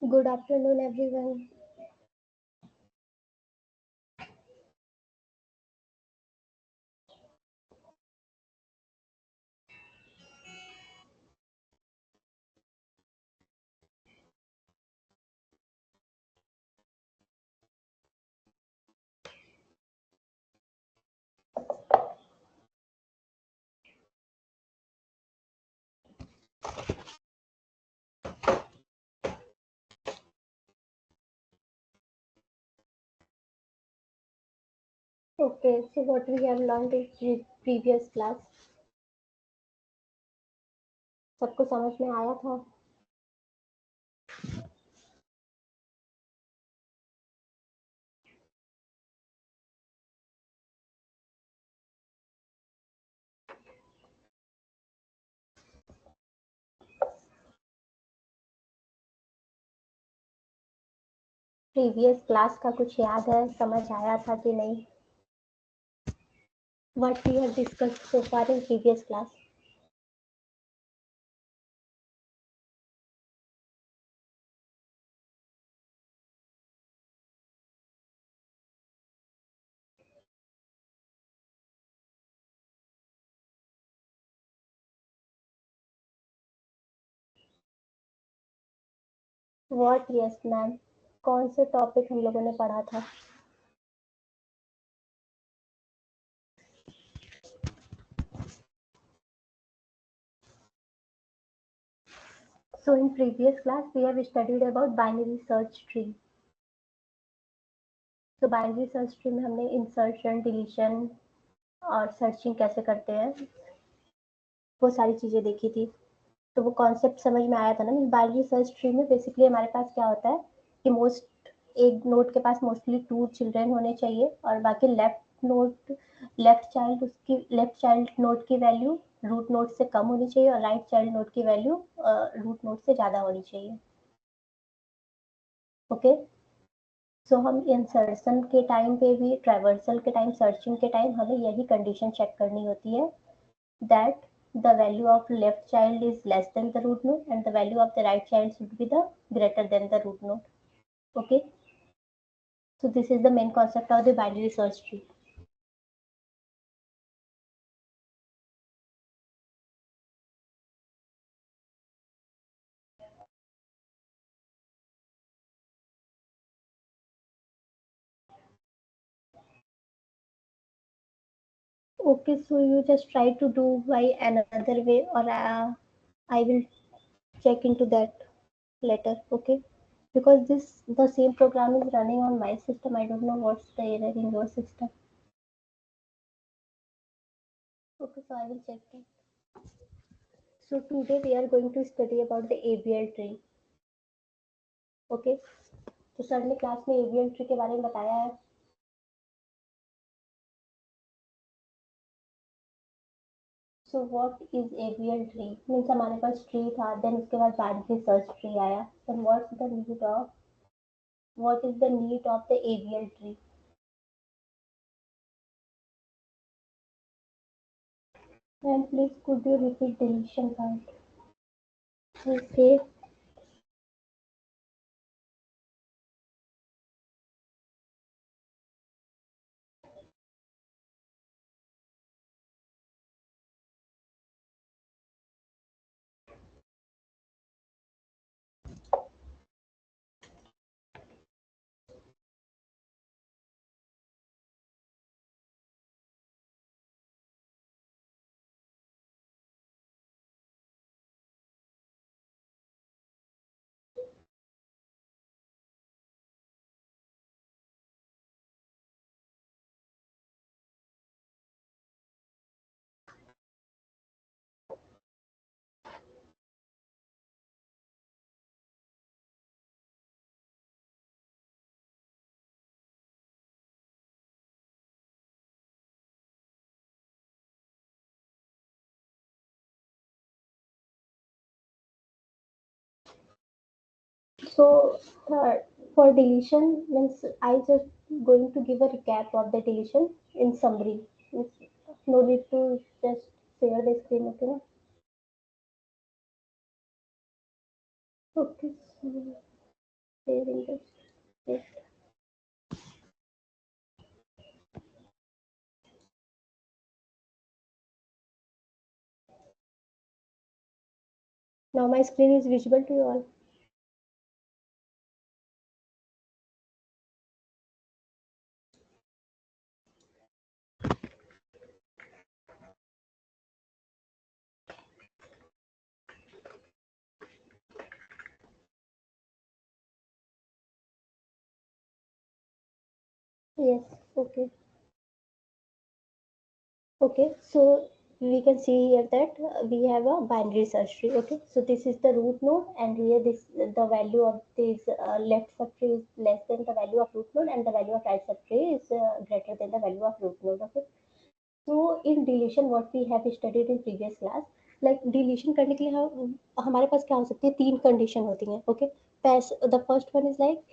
Good afternoon, everyone. Okay, so what we have learned in previous class, सबको समझ में आया था? प्रीवियस क्लास का कुछ याद है, समझ आया था कि नहीं? What we have discussed so far in previous class. What? Yes, ma'am. कौन से टॉपिक हम लोगों ने पढ़ा था? So in previous class we have studied about binary search tree. तो बाइनरी सर्च ट्री में हमने इंसर्शन, डिलीशन और सर्चिंग कैसे करते हैं वो सारी चीज़ें देखी थी. तो वो कॉन्सेप्ट समझ में आया था ना. बाइनरी सर्च ट्री में बेसिकली हमारे पास क्या होता है कि एक नोड के पास मोस्टली 2 चिल्ड्रन होने चाहिए और बाकी लेफ्ट चाइल्ड नोड की वैल्यू रूट नोड से कम होनी चाहिए और राइट चाइल्ड नोड की वैल्यू रूट नोड से ज़्यादा होनी चाहिए. ओके. सो हम इंसर्शन के टाइम पे भी, ट्रैवर्सल के टाइम, सर्चिंग के टाइम हमें यही कंडीशन चेक करनी होती है that the value of left child is less than the root node and the value of the right child should be the greater than the root node. Okay, so this is the main concept of the binary search tree. Okay, so you just try to do by another way or I will check into that later. Okay, because this the same program is running on my system. I don't know what's the error in your system. Okay, so I will check that. So today we are going to study about the ABL tree. Okay, तो sir ने class में ABL tree के बारे में बताया है. So what is ABL tree? Means हमारे पास tree था, देन उसके बाद बाइनरी सर्च ट्री आया. Then what is the need of the ABL tree? And please could you repeat deletion part? Okay. So for deletion means I just going to give a recap of the deletion in summary. No need to just share the screen. Okay. Okay. So sharing the space. Now my screen is visible to you all. Yes, okay. Okay, so we can see here that we have a binary search tree. Okay, so this is the root node, and here this the value of this left subtree is less than the value of root node, and the value of right subtree is greater than the value of root node. Okay, so in deletion, what we have studied in previous class, like deletion करने के लिए हमारे पास क्या हो सकती है, तीन condition होती हैं. Okay, the first one is like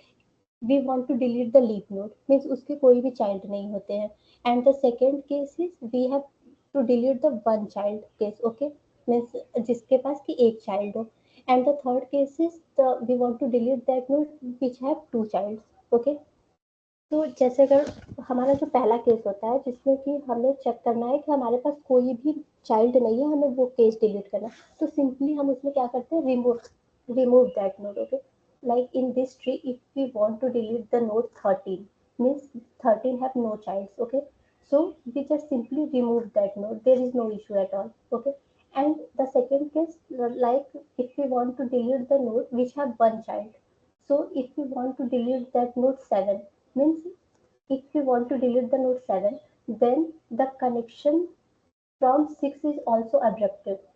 we want to delete the leaf node, means उसके कोई भी child नहीं होते हैं. And the second case is we have to delete the one child case. Okay, means जिसके पास कि एक child हो. And the third case is the we want to delete that node which have two childs. Okay, तो जैसे अगर हमारा जो पहला केस होता है जिसमें कि हमें चेक करना है कि हमारे पास कोई भी चाइल्ड नहीं है, हमें वो केस डिलीट करना है, तो सिंपली हम उसमें क्या करते हैं, remove that node. Okay, like in this tree if we want to delete the node 13, means 13 have no childs. Okay, so we just simply remove that node, there is no issue at all. Okay, and the second case, like if we want to delete the node which have one child, so if we want to delete that node 7, means if we want to delete the node 7, then the connection from 6 is also abrupted.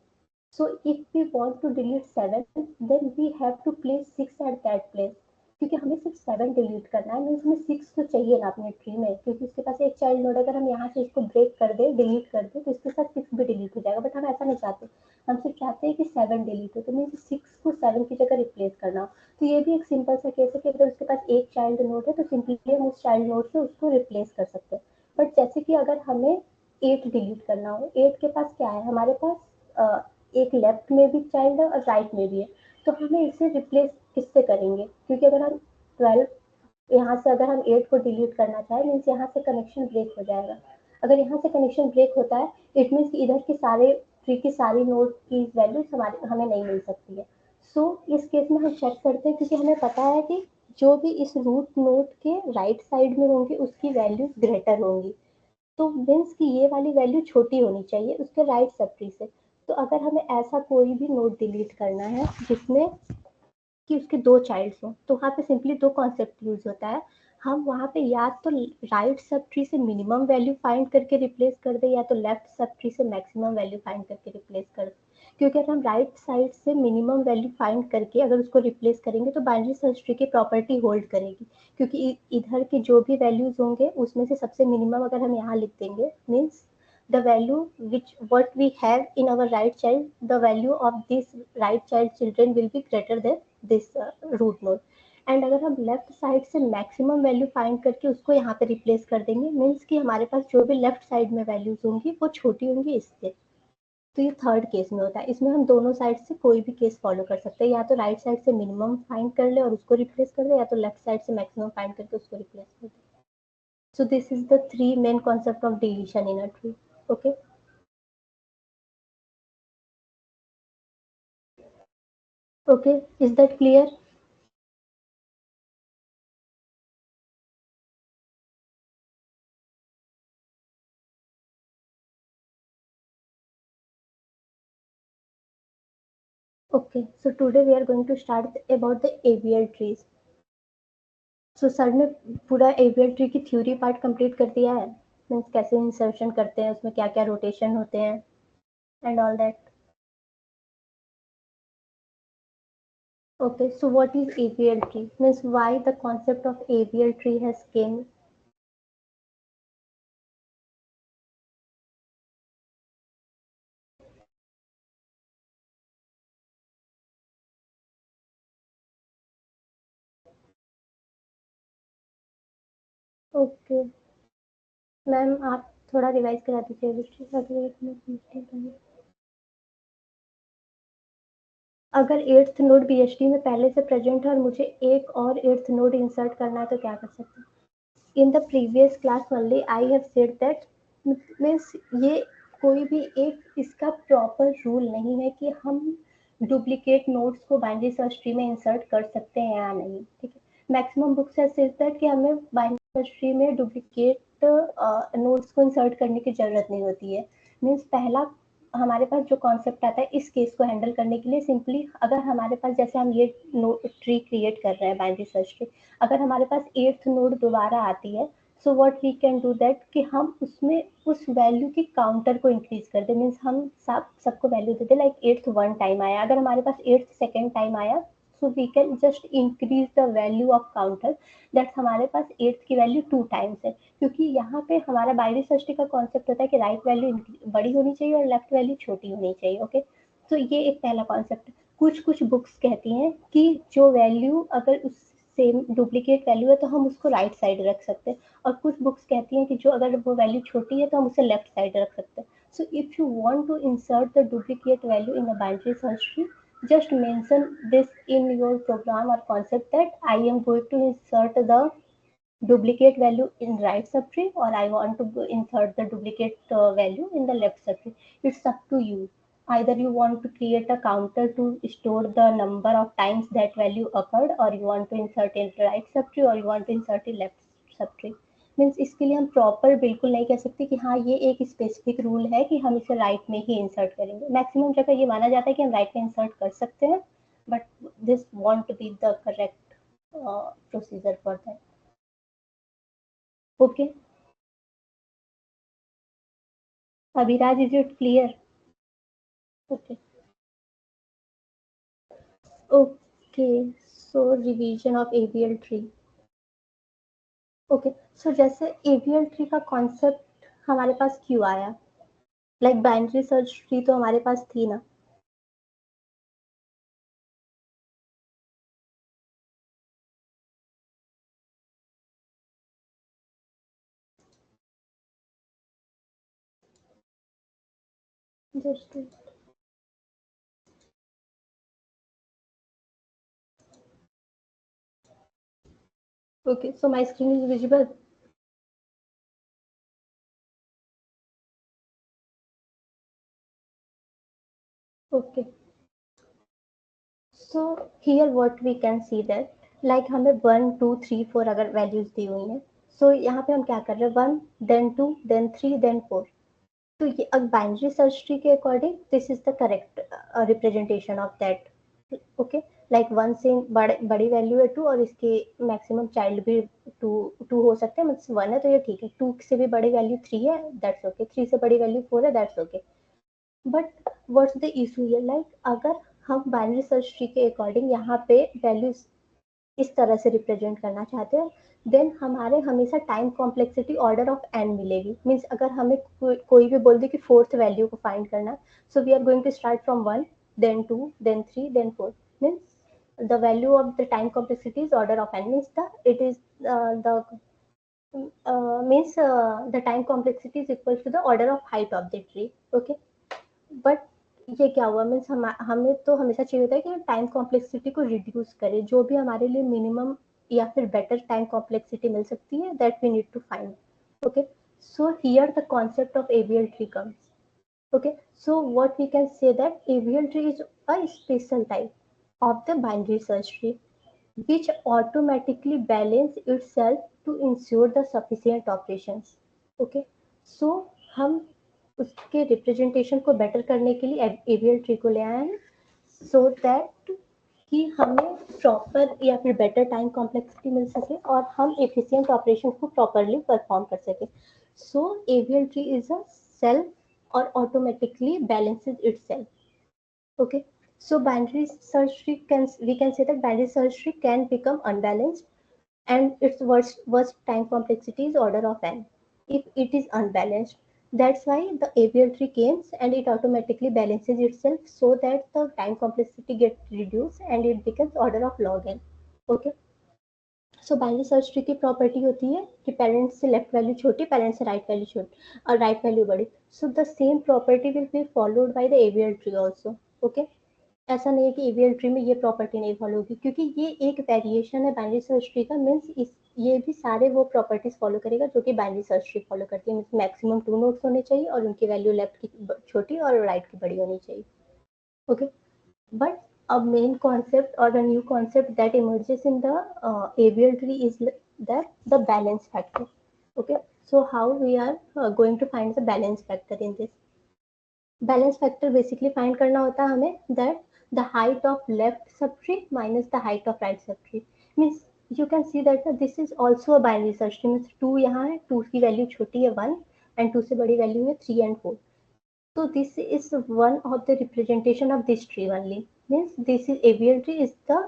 So if we want to delete 7, then we have to place 6 at that place. क्योंकि हमें सिर्फ 7 delete करना है, means हमें 6 तो चाहिए ना अपने ट्री में, क्योंकि उसके पास एक चाइल्ड नोड, अगर हम यहाँ से इसको ब्रेक कर दे, डिलीट कर दे, तो इसके साथ 6 भी डिलीट हो जाएगा. बट हम ऐसा नहीं चाहते, हम सिर्फ चाहते हैं कि 7 डिलीट हो, तो मीन्स 6 को 7 की जगह रिप्लेस करना हो. तो ये भी एक सिंपल सा केस है कि अगर उसके पास एक चाइल्ड नोड है तो सिंपली हम उस चाइल्ड नोड से उसको रिप्लेस कर सकते हैं. बट जैसे कि अगर हमें 8 डिलीट करना हो, 8 के पास क्या है, हमारे पास एक लेफ्ट में भी चाइल्ड है और राइट में भी है, तो हमें इसे रिप्लेस किससे करेंगे, क्योंकि अगर हम 12 यहाँ से अगर हम 8 को डिलीट करना चाहें, मीन्स यहाँ से कनेक्शन ब्रेक हो जाएगा. अगर यहाँ से कनेक्शन ब्रेक होता है, इट मीन्स इधर के सारे ट्री की सारी नोड की वैल्यूज हमारे हमें नहीं मिल सकती है. सो इस केस में हम चेक करते हैं, क्योंकि हमें पता है कि जो भी इस रूट नोड के राइट साइड में होंगे उसकी वैल्यूज ग्रेटर होंगी, तो मीन्स कि ये वाली वैल्यू छोटी होनी चाहिए उसके राइट सब ट्री से. तो अगर हमें ऐसा कोई भी नोड डिलीट करना है जिसमें कि उसके दो चाइल्ड्स हों, तो वहाँ पे सिंपली दो कॉन्सेप्ट यूज होता है. हम वहाँ पे या तो राइट सब ट्री से मिनिमम वैल्यू फाइंड करके रिप्लेस कर दे, या तो लेफ्ट सब ट्री से मैक्सिमम वैल्यू फाइंड करके रिप्लेस कर दे. क्योंकि अगर हम राइट साइड से मिनिमम वैल्यू फाइंड करके अगर उसको रिप्लेस करेंगे तो बाइनरी सर्च ट्री की प्रॉपर्टी होल्ड करेगी, क्योंकि इधर के जो भी वैल्यूज होंगे उसमें से सबसे मिनिमम अगर हम यहाँ लिख देंगे, means the value which what we have in our right child, the value of this right child children will be greater than this root node. And अगर हम लेफ्ट साइड से मैक्सिमम वैल्यू फाइंड करके उसको यहाँ पे replace कर देंगे, means कि हमारे पास जो भी लेफ्ट साइड में वैल्यूज होंगी वो छोटी होंगी इससे. तो ये थर्ड केस में होता है, इसमें हम दोनों साइड से कोई भी केस फॉलो कर सकते हैं, या तो राइट साइड से मिनिमम फाइंड कर ले और उसको रिप्लेस कर दे, या तो लेफ्ट साइड से मैक्सिमम फाइंड करके उसको रिप्लेस कर दे. So this is the three main concept of deletion in a tree. Okay. Okay, is that clear? Okay, so today we are going to start about the ABL trees. So sir ने पूरा ABL tree की theory part complete कर दिया है, means कैसे insertion करते हैं, उसमें क्या क्या रोटेशन होते हैं and all that. Okay, so what is ABL tree? Means why the concept of ABL tree has came. Okay ma'am, आप थोड़ा रिवाइज करा दीजिए अभी, अगले एक मिनट. अगर एट्थ नोड BHD में पहले से प्रेजेंट है और मुझे एक और एट्थ नोड इंसर्ट करना है तो क्या कर सकते हैं? In the previous class only I have said that, means ये कोई भी एक इसका प्रॉपर रूल नहीं है कि हम डुप्लीकेट नोट्स को बाइनरी सर्च ट्री में इंसर्ट कर सकते हैं या नहीं, ठीक है। मैक्सिमम बुक्स ऐसे होता है कि हमें बाइनरी सर्च ट्री में डुप्लीकेट नोट्स को इंसर्ट करने की जरूरत नहीं होती है। मीन्स पहला हमारे पास जो कॉन्सेप्ट आता है इस केस को हैंडल करने के लिए, सिंपली अगर हमारे पास जैसे हम ये ट्री क्रिएट कर रहे हैं बाइनरी सर्च ट्री, अगर हमारे पास एट्थ नोड दोबारा आती है, so what we can do that कि हम उसमें उस वैल्यू की काउंटर को इंक्रीज कर दे। मीन्स हम सबको वैल्यू दे दे, लाइक एट्थ वन टाइम आया, अगर हमारे पास एट्थ सेकेंड टाइम आया, so we can just increase the value of counter, that हमारे पास एट्थ की वैल्यू 2 टाइम्स है, क्योंकि यहाँ पे हमारा बाइनरी सर्च ट्री का कॉन्सेप्ट होता है कि राइट वैल्यू बड़ी होनी चाहिए और लेफ्ट वैल्यू छोटी होनी चाहिए, ओके। तो ये एक पहला कॉन्सेप्ट है। कुछ कुछ बुक्स कहती हैं कि जो वैल्यू अगर उस सेम डुप्लीकेट वैल्यू है तो हम उसको राइट साइड रख सकते हैं, और कुछ बुक्स कहती हैं कि जो अगर वो वैल्यू छोटी है तो हम उसे लेफ्ट साइड रख सकते हैं। So if you want to insert the duplicate value in a binary search tree, just mention this in your program or concept that I am going to insert the duplicate value in right subtree, or I want to insert the duplicate value in the left subtree. It's up to you. Either you want to create a counter to store the number of times that value occurred, or you want to insert in right subtree, or you want to insert in left subtree. Means इसके लिए हम proper बिल्कुल नहीं कह सकते कि हाँ ये एक स्पेसिफिक रूल है कि हम इसे राइट में ही इंसर्ट करेंगे। मैक्सिमम जगह ये माना जाता है कि हम राइट में इंसर्ट कर सकते हैं, but this want be the correct procedure for that. Okay, Abhiraj, is it clear? Okay. Okay. So revision of ABL tree. Okay. So जैसे ABL tree का concept हमारे पास क्यों आया? Like binary search tree तो हमारे पास थी ना? Just okay. So my screen is visible. Okay. So here what we can see that like हमें 1 2 3 4 अगर वैल्यूज दी हुई हैं, so यहाँ पे हम क्या कर रहे हैं 1 then 2 then 3 then 4। तो ये अब बाइनरी सर्च ट्री के according this is the correct representation of that. Okay, like one से बड़ी वैल्यू है 2 और इसके मैक्सिमम चाइल्ड भी 2 2 हो सकते हैं, मतलब 1 है तो ये ठीक है, 2 से भी बड़ी वैल्यू 3 है दैट्स ओके, 3 से बड़ी वैल्यू 4 है that's okay. But what's the issue here, like अगर हम बाइनरी सर्च ट्री के अकॉर्डिंग यहाँ पे वैल्यूज इस तरह से रिप्रेजेंट करना चाहते हैं, देन हमारे हमेशा time complexity order of N मिलेगी। मीन्स अगर हमें कोई भी बोल दे कि फोर्थ वैल्यू को फाइंड करना, so we are going to start from 1 then 2 then 3 then 4। Means the value of the time complexity is order of N, means the it is the means the time complexity is equal to the order of height of the tree, okay। But ये क्या हुआ, means हमें तो हमेशा चाहिए होता है कि टाइम कॉम्प्लेक्सिटी को रिड्यूस करें, जो भी हमारे लिए मिनिमम या फिर बेटर टाइम कॉम्प्लेक्सिटी मिल सकती है that we need to find, okay. So here the concept of ABL tree comes, okay। So what we can say that ABL tree is a special type of the binary search tree which automatically balance itself to ensure the sufficient operations, okay। So हम उसके representation को better करने के लिए ABL tree को ले आए हैं, सो दैट कि हमें प्रॉपर या फिर बेटर टाइम कॉम्प्लेक्सिटी मिल सके और हम एफिशिएंट ऑपरेशन को प्रॉपरली परफॉर्म कर सके। So ABL tree is a self और automatically balances itself, okay। So binary search tree can, we can say that binary search tree can become unbalanced and its worst time complexity is order of n if it is unbalanced। That's why the ABL tree comes and it automatically balances itself so that the time complexity gets reduced and it becomes order of log n, okay। So binary search tree की property होती है कि parents से left value छोटी, parents से right value छोटी और right value बड़ी। So the same property will be followed by the ABL tree also, okay. ऐसा नहीं है कि एवीएल ट्री में ये प्रॉपर्टी नहीं फॉलो होगी, क्योंकि ये एक वेरिएशन है बाइनरी सर्च ट्री का, मीन्स ये भी सारे वो प्रॉपर्टीज फॉलो करेगा जो कि बाइनरी सर्च ट्री फॉलो करती है, मीन्स मैक्सिमम 2 नोड्स होने चाहिए और उनकी वैल्यू लेफ्ट की छोटी और राइट की बड़ी होनी चाहिए. Okay. But a main concept or a new concept that emerges in the ABL tree is that the balance factor. Okay, so how we are going to find the balance factor in this? Balance factor basically find करना होता है हमें that the height of left subtree minus the height of right subtree. Means you can see that this is also a binary search tree. Means 2 यहाँ है, 2 की value छोटी है 1 and 2 से बड़ी वैल्यू है 3 and 4. So this is one of the representation of this tree only. Means this is ABL tree is the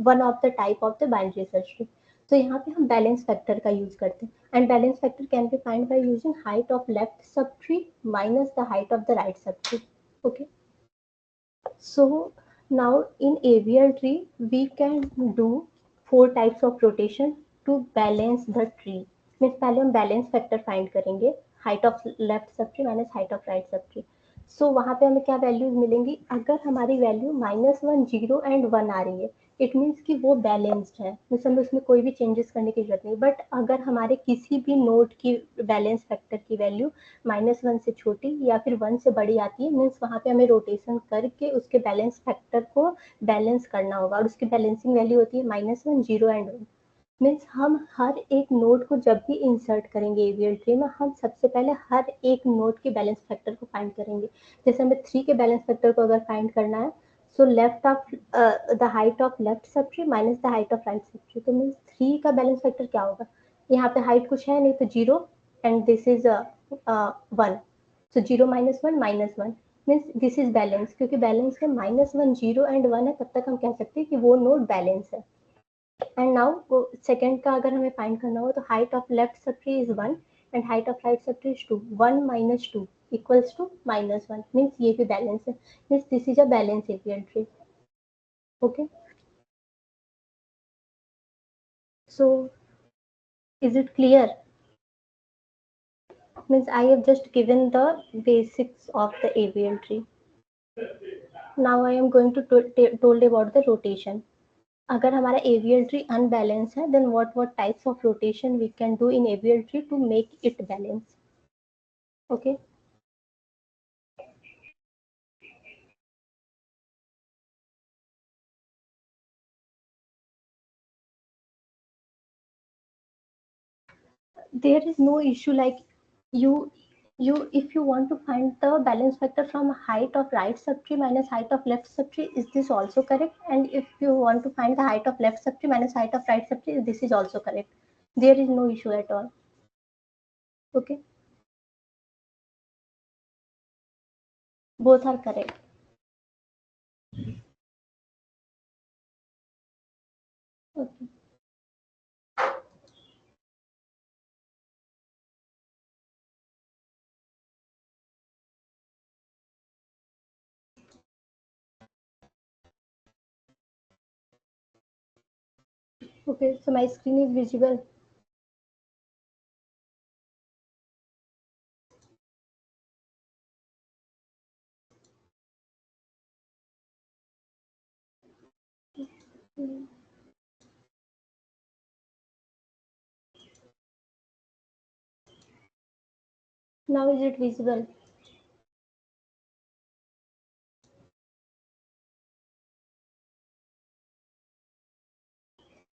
one of the type of the binary search tree. तो यहाँ पे हम balance factor का use करते हैं, and balance factor can be find by using height of left sub tree minus the height of the right sub tree. Okay. So now in ABL tree we can do 4 types of rotation to balance the tree. Means पहले हम balance factor find करेंगे, height of left sub tree minus height of right सब tree. So वहाँ पे हमें क्या values मिलेंगी, अगर हमारी वैल्यू -1 0 एंड 1 आ रही है इट मीन्स कि वो बैलेंस्ड है, मीन्स हमें उसमें कोई भी चेंजेस करने की जरूरत नहीं. बट अगर हमारे किसी भी नोड की बैलेंस फैक्टर की वैल्यू -1 से छोटी या फिर 1 से बड़ी आती है, मीन्स वहाँ पे हमें रोटेशन करके उसके बैलेंस फैक्टर को बैलेंस करना होगा, और उसकी बैलेंसिंग वैल्यू होती है -1 0 एंड 1. मीन्स हम हर एक नोड को जब भी इंसर्ट करेंगे एवीएल ट्री में, हम सबसे पहले हर एक नोड के बैलेंस फैक्टर को फाइंड करेंगे. जैसे हमें 3 के बैलेंस फैक्टर को अगर फाइंड करना है, so left of the height of left sub tree minus the height of right sub tree. तो मीन्स 3 का बैलेंस फैक्टर क्या होगा, यहाँ पे हाइट कुछ है नहीं तो 0 and this is 1. So 0 -1 -1 means this is balance, क्योंकि बैलेंस में -1 0 एंड 1 है, तब तक हम कह सकते हैं कि वो नोड बैलेंस है. एंड नाउ सेकेंड का अगर हमें फाइंड करना हो तो हाइट ऑफ लेफ्ट सब tree is 1 and height of right सब tree is 2. 1 - 2 equals to -1 means ये भी बैलेंस है, means this is a balance APL tree. Okay. So is it clear? Means I have just given the basics of the ABL tree. Now I am going to told about the rotation. अगर हमारा ABL tree unbalanced है, then what types of rotation we can do in ABL tree to make it balance? Okay. There is no issue like you if you want to find the balance factor from height of right subtree minus height of left subtree, is this also correct? And if you want to find the height of left subtree minus height of right subtree, this is also correct. There is no issue at all. Okay. Both are correct. Okay. Okay, so my screen is visible. Now is it visible?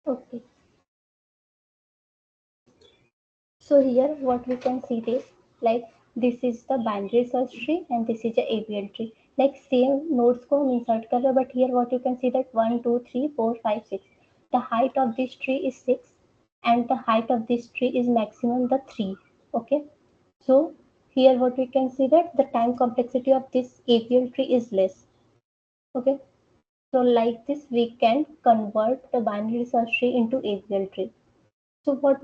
Okay. So here what we can see is like this is the binary search tree and this is the ABL tree. Like same nodes को हम insert कर रहे हैं, but here what you can see that 1 2 3 4 5 6. The height of this tree is 6 and the height of this tree is maximum the 3. Okay. So here what we can see that the time complexity of this ABL tree is less. Okay. So like this we can convert the binary search tree into ABL tree. So what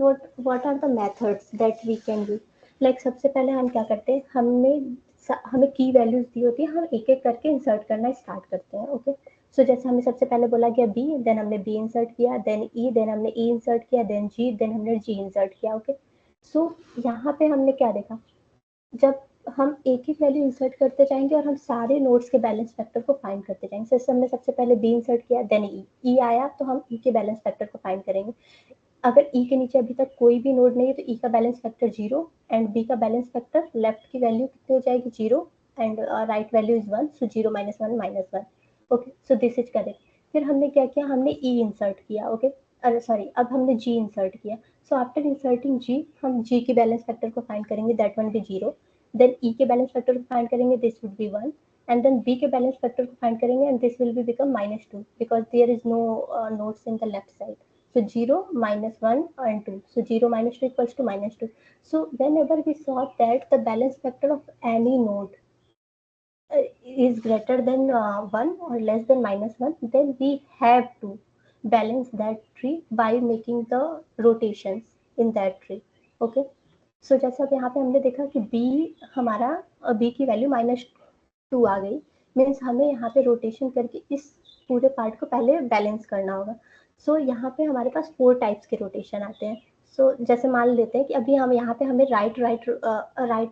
are the methods that we can use? Like सबसे पहले हम क्या करते हैं, हमें की values दी होती है, हम एक एक करके इंसर्ट करना स्टार्ट करते हैं. ओके. सो जैसे हमें सबसे पहले बोला गया बी, देन हमने बी इंसर्ट किया, देन ई, देन हमने ई इंसर्ट किया, देन जी, देन हमने जी इंसर्ट किया. ओके. सो यहाँ पे हमने क्या देखा, जब हम एक एक वैल्यू इंसर्ट करते जाएंगे और हम सारे नोड्स के बैलेंस फैक्टर को फाइंड करते जाएंगे। जैसे हमने सबसे पहले बी इंसर्ट किया, देन ई आया, तो हम ई के बैलेंस फैक्टर को फाइंड करेंगे। अगर ई के नीचे अभी तक कोई भी नोड नहीं है तो ई का बैलेंस फैक्टर 0 एंड बी का बैलेंस फैक्टर, लेफ्ट की वैल्यू कितनी हो जाएगी 0 and right value is 1, so 0 -1 -1। Okay, so this is correct. फिर हमने क्या किया, हमने ई इंसर्ट किया। ओके, अरे सॉरी, अब हमने जी इंसर्ट किया। सो आफ्टर इंसर्टिंग जी, हम जी के बैलेंस फैक्टर को फाइंड करेंगे, that one be 0। Then E के बैलेंस फैक्टर को फाइंड करेंगे, this would be 1। And then B के बैलेंस फैक्टर को फाइंड करेंगे and this will be become -2 because there is no nodes in the left side. So 0 -1 and 2. So 0 -2 equals to -2. So whenever we saw that the balance factor of any node is greater than 1 or less than -1, then we have to balance that tree by making the rotations in that tree. Okay. So जैसे अब यहाँ पे हमने देखा कि b हमारा b की value -2 आ गई, मीन्स हमें यहाँ पे रोटेशन करके इस पूरे पार्ट को पहले बैलेंस करना होगा। सो यहाँ पे हमारे पास 4 टाइप्स के रोटेशन आते हैं। सो जैसे मान लेते हैं कि अभी हम यहाँ पे हमें राइट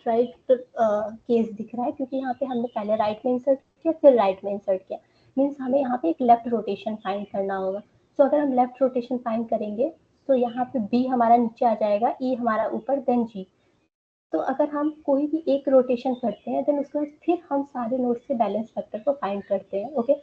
केस दिख रहा है, क्योंकि यहाँ पे हमने पहले राइट में इंसर्ट किया फिर राइट में इंसर्ट किया, मीन्स हमें यहाँ पे एक लेफ्ट रोटेशन फाइंड करना होगा। सो अगर हम लेफ्ट रोटेशन फाइंड करेंगे तो यहाँ पे बी हमारा नीचे आ जाएगा, ई हमारा ऊपर, देन जी। तो अगर हम कोई भी एक रोटेशन करते हैं देन उसके बाद फिर हम सारे नोड्स के बैलेंस फैक्टर को फाइंड करते हैं। ओके,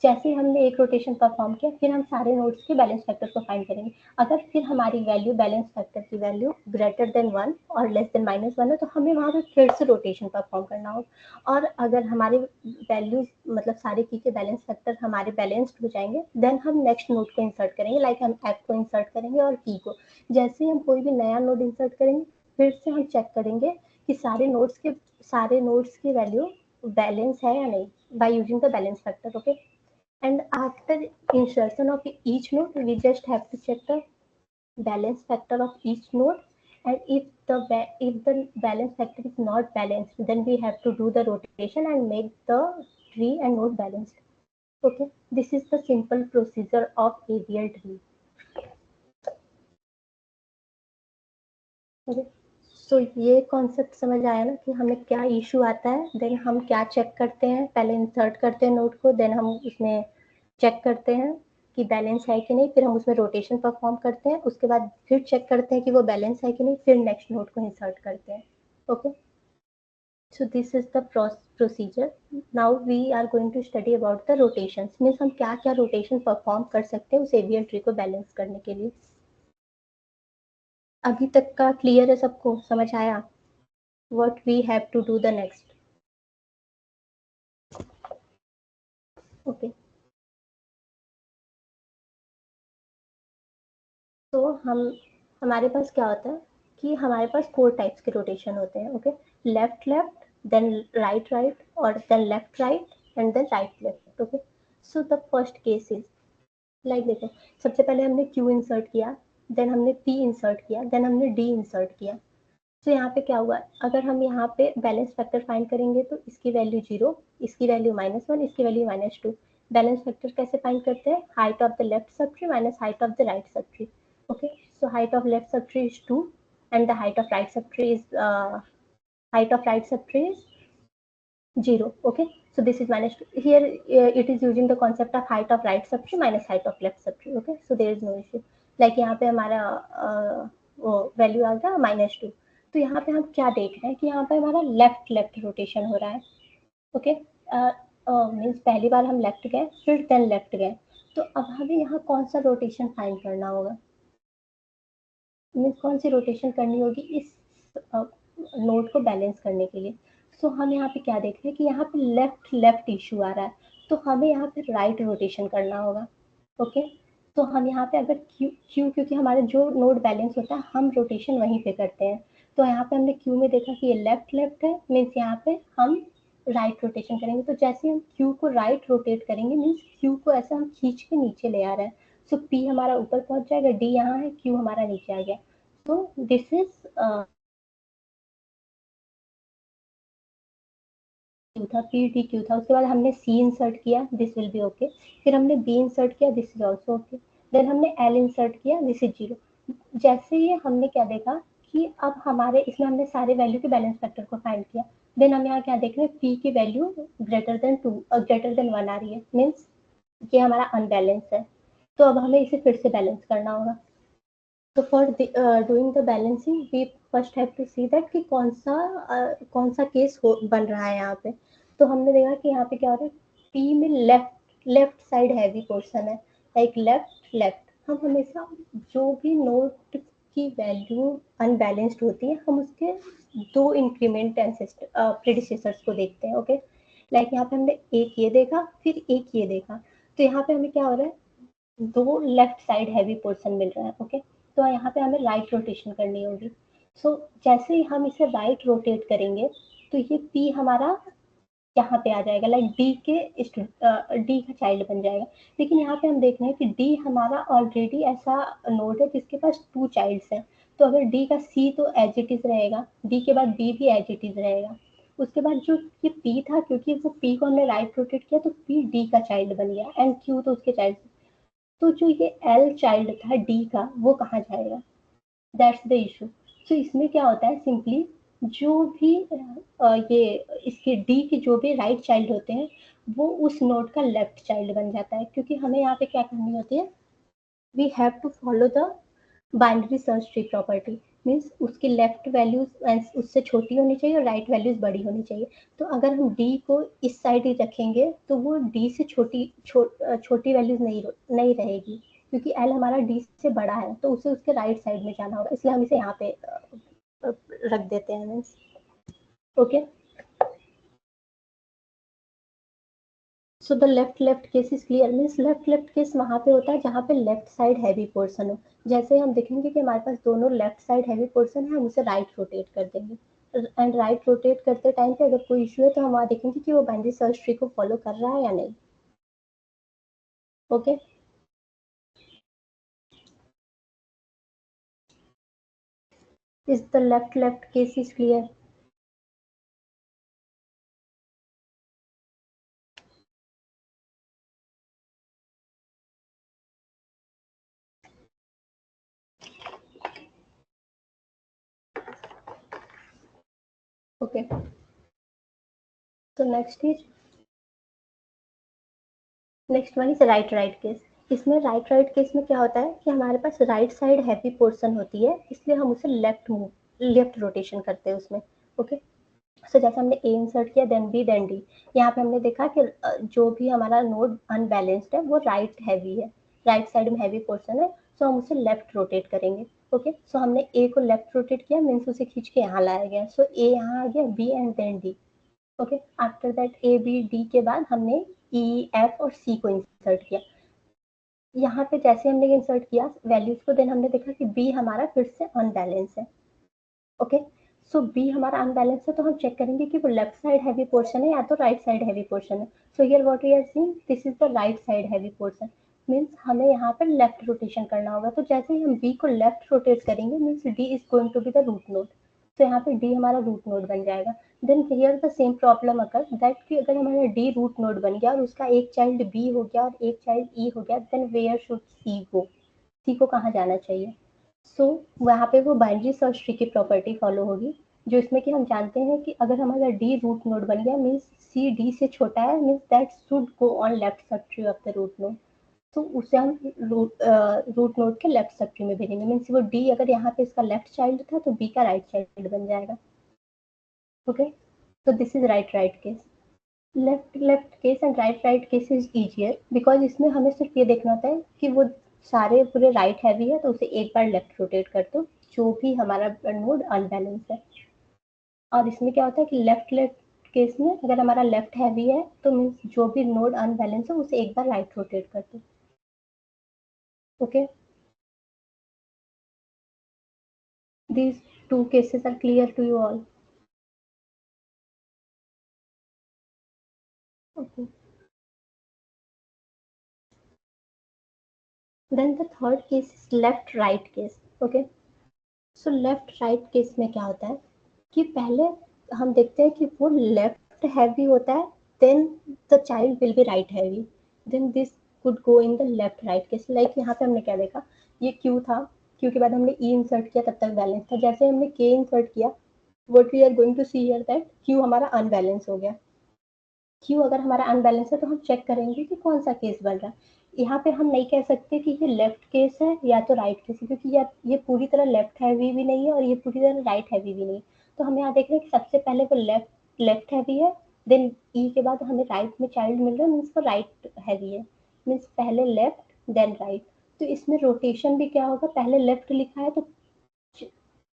जैसे ही हमने एक रोटेशन परफॉर्म किया फिर हम सारे नोड्स के बैलेंस फैक्टर को फाइंड करेंगे। अगर फिर हमारी वैल्यू, बैलेंस फैक्टर की वैल्यू ग्रेटर देन 1 और लेस देन -1 है तो हमें वहाँ पे फिर से रोटेशन परफॉर्म करना होगा। और अगर हमारे वैल्यूज मतलब सारे की के बैलेंस फैक्टर हमारे बैलेंस्ड हो जाएंगे देन हम नेक्स्ट नोड को इंसर्ट करेंगे, लाइक हम एफ को इंसर्ट करेंगे और पी को। जैसे ही हम कोई भी नया नोड इंसर्ट करेंगे फिर से हम चेक करेंगे कि सारे नोड्स की वैल्यू बैलेंस है या नहीं, by using the balance factor. Okay, and after insertion of each node we just have to check the balance factor of each node, and if the balance factor is not balanced then we have to do the rotation and make the tree and node balanced. Okay, this is the simple procedure of AVL tree. Okay. सो ये concept समझ आया ना कि हमें क्या issue आता है, then हम क्या चेक करते हैं, पहले इंसर्ट करते हैं नोड को, देन हम उसमें चेक करते हैं कि बैलेंस है कि नहीं, फिर हम उसमें रोटेशन परफॉर्म करते हैं, उसके बाद फिर चेक करते हैं कि वो बैलेंस है कि नहीं, फिर नेक्स्ट नोड को इंसर्ट करते हैं। Okay, so this is the procedure. Now we are going to study about the rotations, means हम क्या क्या रोटेशन परफॉर्म कर सकते हैं उस एवियल ट्री को बैलेंस करने के लिए। अभी तक का क्लियर है सबको, समझ आया what we have to do the next? Okay, तो हमारे पास क्या होता है कि हमारे पास 4 टाइप्स के रोटेशन होते हैं। Okay, left left, then right right, और then left right, and then right left. Okay, so the first case is like देखो, सबसे पहले हमने क्यू इंसर्ट किया, देन हमने पी इंसर्ट किया, देन हमने डी इंसर्ट किया। तो यहाँ पे क्या हुआ, अगर हम यहाँ पे बैलेंस फैक्टर फाइंड करेंगे तो इसकी वैल्यू 0, इसकी वैल्यू -1, इसकी वैल्यू -2। बैलेंस फैक्टर कैसे फाइंड करते हैं, height of the left sub tree minus height of the right sub tree. Okay, so height of left सब tree is 2 and the height of right सब tree is height of right subtree is 0. Okay, so this is -2 here. It is using the concept of height of right subtree minus height of left subtree. Okay, so there is no issue. Like यहाँ पे हमारा वो value आ गया -2, तो यहाँ पे हम क्या देख रहे हैं कि यहाँ पे हमारा लेफ्ट लेफ्ट रोटेशन हो रहा है। ओके, मीन्स पहली बार हम लेफ्ट गए फिर देन लेफ्ट गए, तो अब हमें यहाँ कौन सा रोटेशन फाइंड करना होगा, मीन्स कौन सी रोटेशन करनी होगी इस नोड को बैलेंस करने के लिए। सो हम यहाँ पे क्या देख रहे हैं कि यहाँ पे लेफ्ट लेफ्ट इशू आ रहा है, तो हमें यहाँ पे राइट रोटेशन करना होगा। ओके, तो हम यहाँ पे अगर क्यू क्योंकि हमारा जो नोड बैलेंस होता है हम रोटेशन वहीं पे करते हैं, तो यहाँ पे हमने क्यू में देखा कि ये लेफ्ट लेफ्ट है, मीन्स यहाँ पे हम राइट रोटेशन करेंगे। तो जैसे हम क्यू को राइट रोटेट करेंगे मीन्स क्यू को ऐसा हम खींच के नीचे ले आ रहे हैं, सो पी हमारा ऊपर पहुंच जाएगा, डी यहाँ है, क्यू हमारा नीचे आ गया। तो दिस इज क्यू था, पी डी क्यू था। उसके बाद हमने सी इंसर्ट किया, दिस विल बी ओके। फिर हमने बी इंसर्ट किया, this is also okay. Then हमने एल इंसर्ट किया, दिस इज 0। जैसे ही हमने क्या देखा कि अब हमारे इसमें हमने सारे वैल्यू के बैलेंस फैक्टर को फाइंड किया। देन हम यहाँ क्या देख रहे हैं, पी की वैल्यू ग्रेटर देन 2 और ग्रेटर देन 1 आ रही है, मीन्स ये हमारा अनबैलेंस है। तो अब हमें इसे फिर से बैलेंस करना होगा। तो for doing the balancing we first have to see that कि कौन सा केस बन रहा है यहाँ पे। तो हमने देखा कि यहाँ पे क्या हो रहा है, पी में लेफ्ट साइड हैवी पोर्शन है, लाइक लेफ्ट लेफ्ट। हम हमेशा जो भी नोट की वैल्यू अनबैलेंस्ड होती है, हम उसके दो इंक्रीमेंट प्रेडिसेसर्स को देखते हैं। ओके, लाइक यहाँ पे हमने एक ये देखा, फिर एक ये देखा। तो यहाँ पे हमें क्या हो रहा है, दो लेफ्ट साइड हैवी पोर्शन मिल रहा है। ओके, तो यहाँ पे हमें राइट रोटेशन करनी होगी। सो जैसे ही हम इसे राइट रोटेट करेंगे तो ये पी हमारा यहाँ पे आ जाएगा, लाइक डी का चाइल्ड बन जाएगा। लेकिन यहाँ पे हम देख रहे हैं कि डी हमारा ऑलरेडी ऐसा नोड है जिसके पास 2 चाइल्ड्स हैं। तो अगर डी का सी तो एज इट इज रहेगा, डी के बाद बी भी एज इट इज रहेगा। उसके बाद जो ये पी था, क्योंकि वो पी को हमने राइट रोटेट किया तो पी डी का चाइल्ड बन गया एंड क्यू तो उसके चाइल्ड। तो जो ये एल चाइल्ड था डी का, वो कहाँ जाएगा, दैट्स द इशू। सो इसमें क्या होता है, सिंपली जो भी ये इसके डी के जो भी राइट चाइल्ड होते हैं वो उस नोड का लेफ्ट चाइल्ड बन जाता है। क्योंकि हमें यहाँ पे क्या करनी होती है, we have to follow the binary search tree property, means उसकी लेफ्ट वैल्यूज उससे छोटी होनी चाहिए और राइट वैल्यूज बड़ी होनी चाहिए। तो अगर हम डी को इस साइड ही रखेंगे तो वो डी से छोटी वैल्यूज नहीं रहेगी, क्योंकि एल हमारा डी से बड़ा है तो उसे उसके राइट साइड में जाना होगा, इसलिए हम इसे यहाँ पे रख देते हैं means. Okay, so the left case is clear, means left case वहाँ पे होता है जहाँ पे लेफ्ट साइड हैवी पोर्शन हो। जैसे हम देखेंगे कि हमारे पास दोनों लेफ्ट साइड हैवी पोर्शन है, हम उसे राइट रोटेट कर देंगे एंड राइट रोटेट करते टाइम पे अगर कोई इशू है तो हम वहाँ देखेंगे कि वो बाइनरी सर्च ट्री को फॉलो कर रहा है या नहीं। Okay, is the left case is clear. Okay, तो next one is right case. इसमें राइट केस में क्या होता है कि हमारे पास राइट साइड हैवी पोर्शन होती है, इसलिए हम उसे लेफ्ट रोटेशन करते हैं उसमें। ओके, सो जैसे हमने ए इंसर्ट किया देन बी देन डी, यहाँ पे हमने देखा कि जो भी हमारा नोड अनबैलेंस्ड है वो राइट हैवी है, राइट साइड में हैवी पोर्शन है, सो हम उसे लेफ्ट रोटेट करेंगे। ओके, सो हमने ए को लेफ्ट रोटेट किया, मीन्स उसे खींच के यहाँ लाया गया, सो ए यहाँ आ गया, B and then D. Okay, after that A B D के बाद हमने ई एफ और सी को इंसर्ट किया। यहाँ पे जैसे हमने इंसर्ट किया वैल्यूज को, देन हमने देखा कि बी हमारा फिर से अनबैलेंस है। ओके, सो बी हमारा अनबैलेंस है तो हम चेक करेंगे कि वो लेफ्ट साइड हैवी पोर्शन है या तो राइट साइड हैवी पोर्शन है। So here what we are seeing, this is the right side heavy portion, means हमें यहाँ पर लेफ्ट रोटेशन करना होगा। तो जैसे ही हम बी को लेफ्ट रोटेट करेंगे means D is going to be the root node, तो यहाँ पे डी हमारा रूट नोड बन जाएगा। Then here the same problem occur that कि अगर हमारा डी रूट नोड बन गया और उसका एक चाइल्ड बी हो गया और एक चाइल्ड ई हो गया, देन वेयर शुड सी गो, सी को कहाँ जाना चाहिए। सो वहाँ पे वो बाइनरी सर्च ट्री की प्रॉपर्टी फॉलो होगी, जो इसमें कि हम जानते हैं कि अगर हमारा डी रूट नोड बन गया मीन्स सी डी से छोटा है, means that should go on left सब tree of the root node. तो उसे हम रूट नोड के लेफ्ट सब ट्री में भेजेंगे, मीन्स वो डी अगर यहाँ पे इसका लेफ्ट चाइल्ड था तो बी का राइट चाइल्ड बन जाएगा। ओके, तो this is right case. Left case and right case is easier because इसमें हमें सिर्फ ये देखना होता है कि वो सारे पूरे राइट हैवी है तो उसे एक बार लेफ्ट रोटेट कर दो, जो भी हमारा नोड अनबैलेंस है। और इसमें क्या होता है कि लेफ्ट केस में अगर हमारा लेफ्ट हैवी है तो मीन्स जो भी नोड अनबैलेंस है उसे एक बार राइट रोटेट कर दो। Okay, these two cases are clear to you all. Okay, then the third case is left right case. Okay, so left right case में क्या होता है कि पहले हम देखते हैं कि वो लेफ्ट हैवी होता है, then the child will be right heavy, then this could go in the left right case. Like यहाँ पे हमने क्या देखा, ये क्यू था, Q के बाद हमने E इंसर्ट किया, तब तक बैलेंस था। जैसे हमने K इंसर्ट किया, what we are going to see here that Q हमारा अनबैलेंस हो गया। Q अगर हमारा अनबैलेंस है तो हम चेक करेंगे कि कौन सा केस बन रहा है। यहाँ पे हम नहीं कह सकते कि ये लेफ्ट केस है या तो राइट केस है, क्योंकि ये पूरी तरह लेफ्ट हैवी भी नहीं है और ये पूरी तरह राइट हैवी भी नहीं। तो हम यहाँ देख रहे हैं कि सबसे पहले वो लेफ्ट हैवी है, देन E के बाद हमें राइट में चाइल्ड मिल रहा है, मीन्स वो राइट हैवी है, मीन्स पहले लेफ्ट देन राइट। तो इसमें रोटेशन भी क्या होगा, पहले लेफ्ट लिखा है तो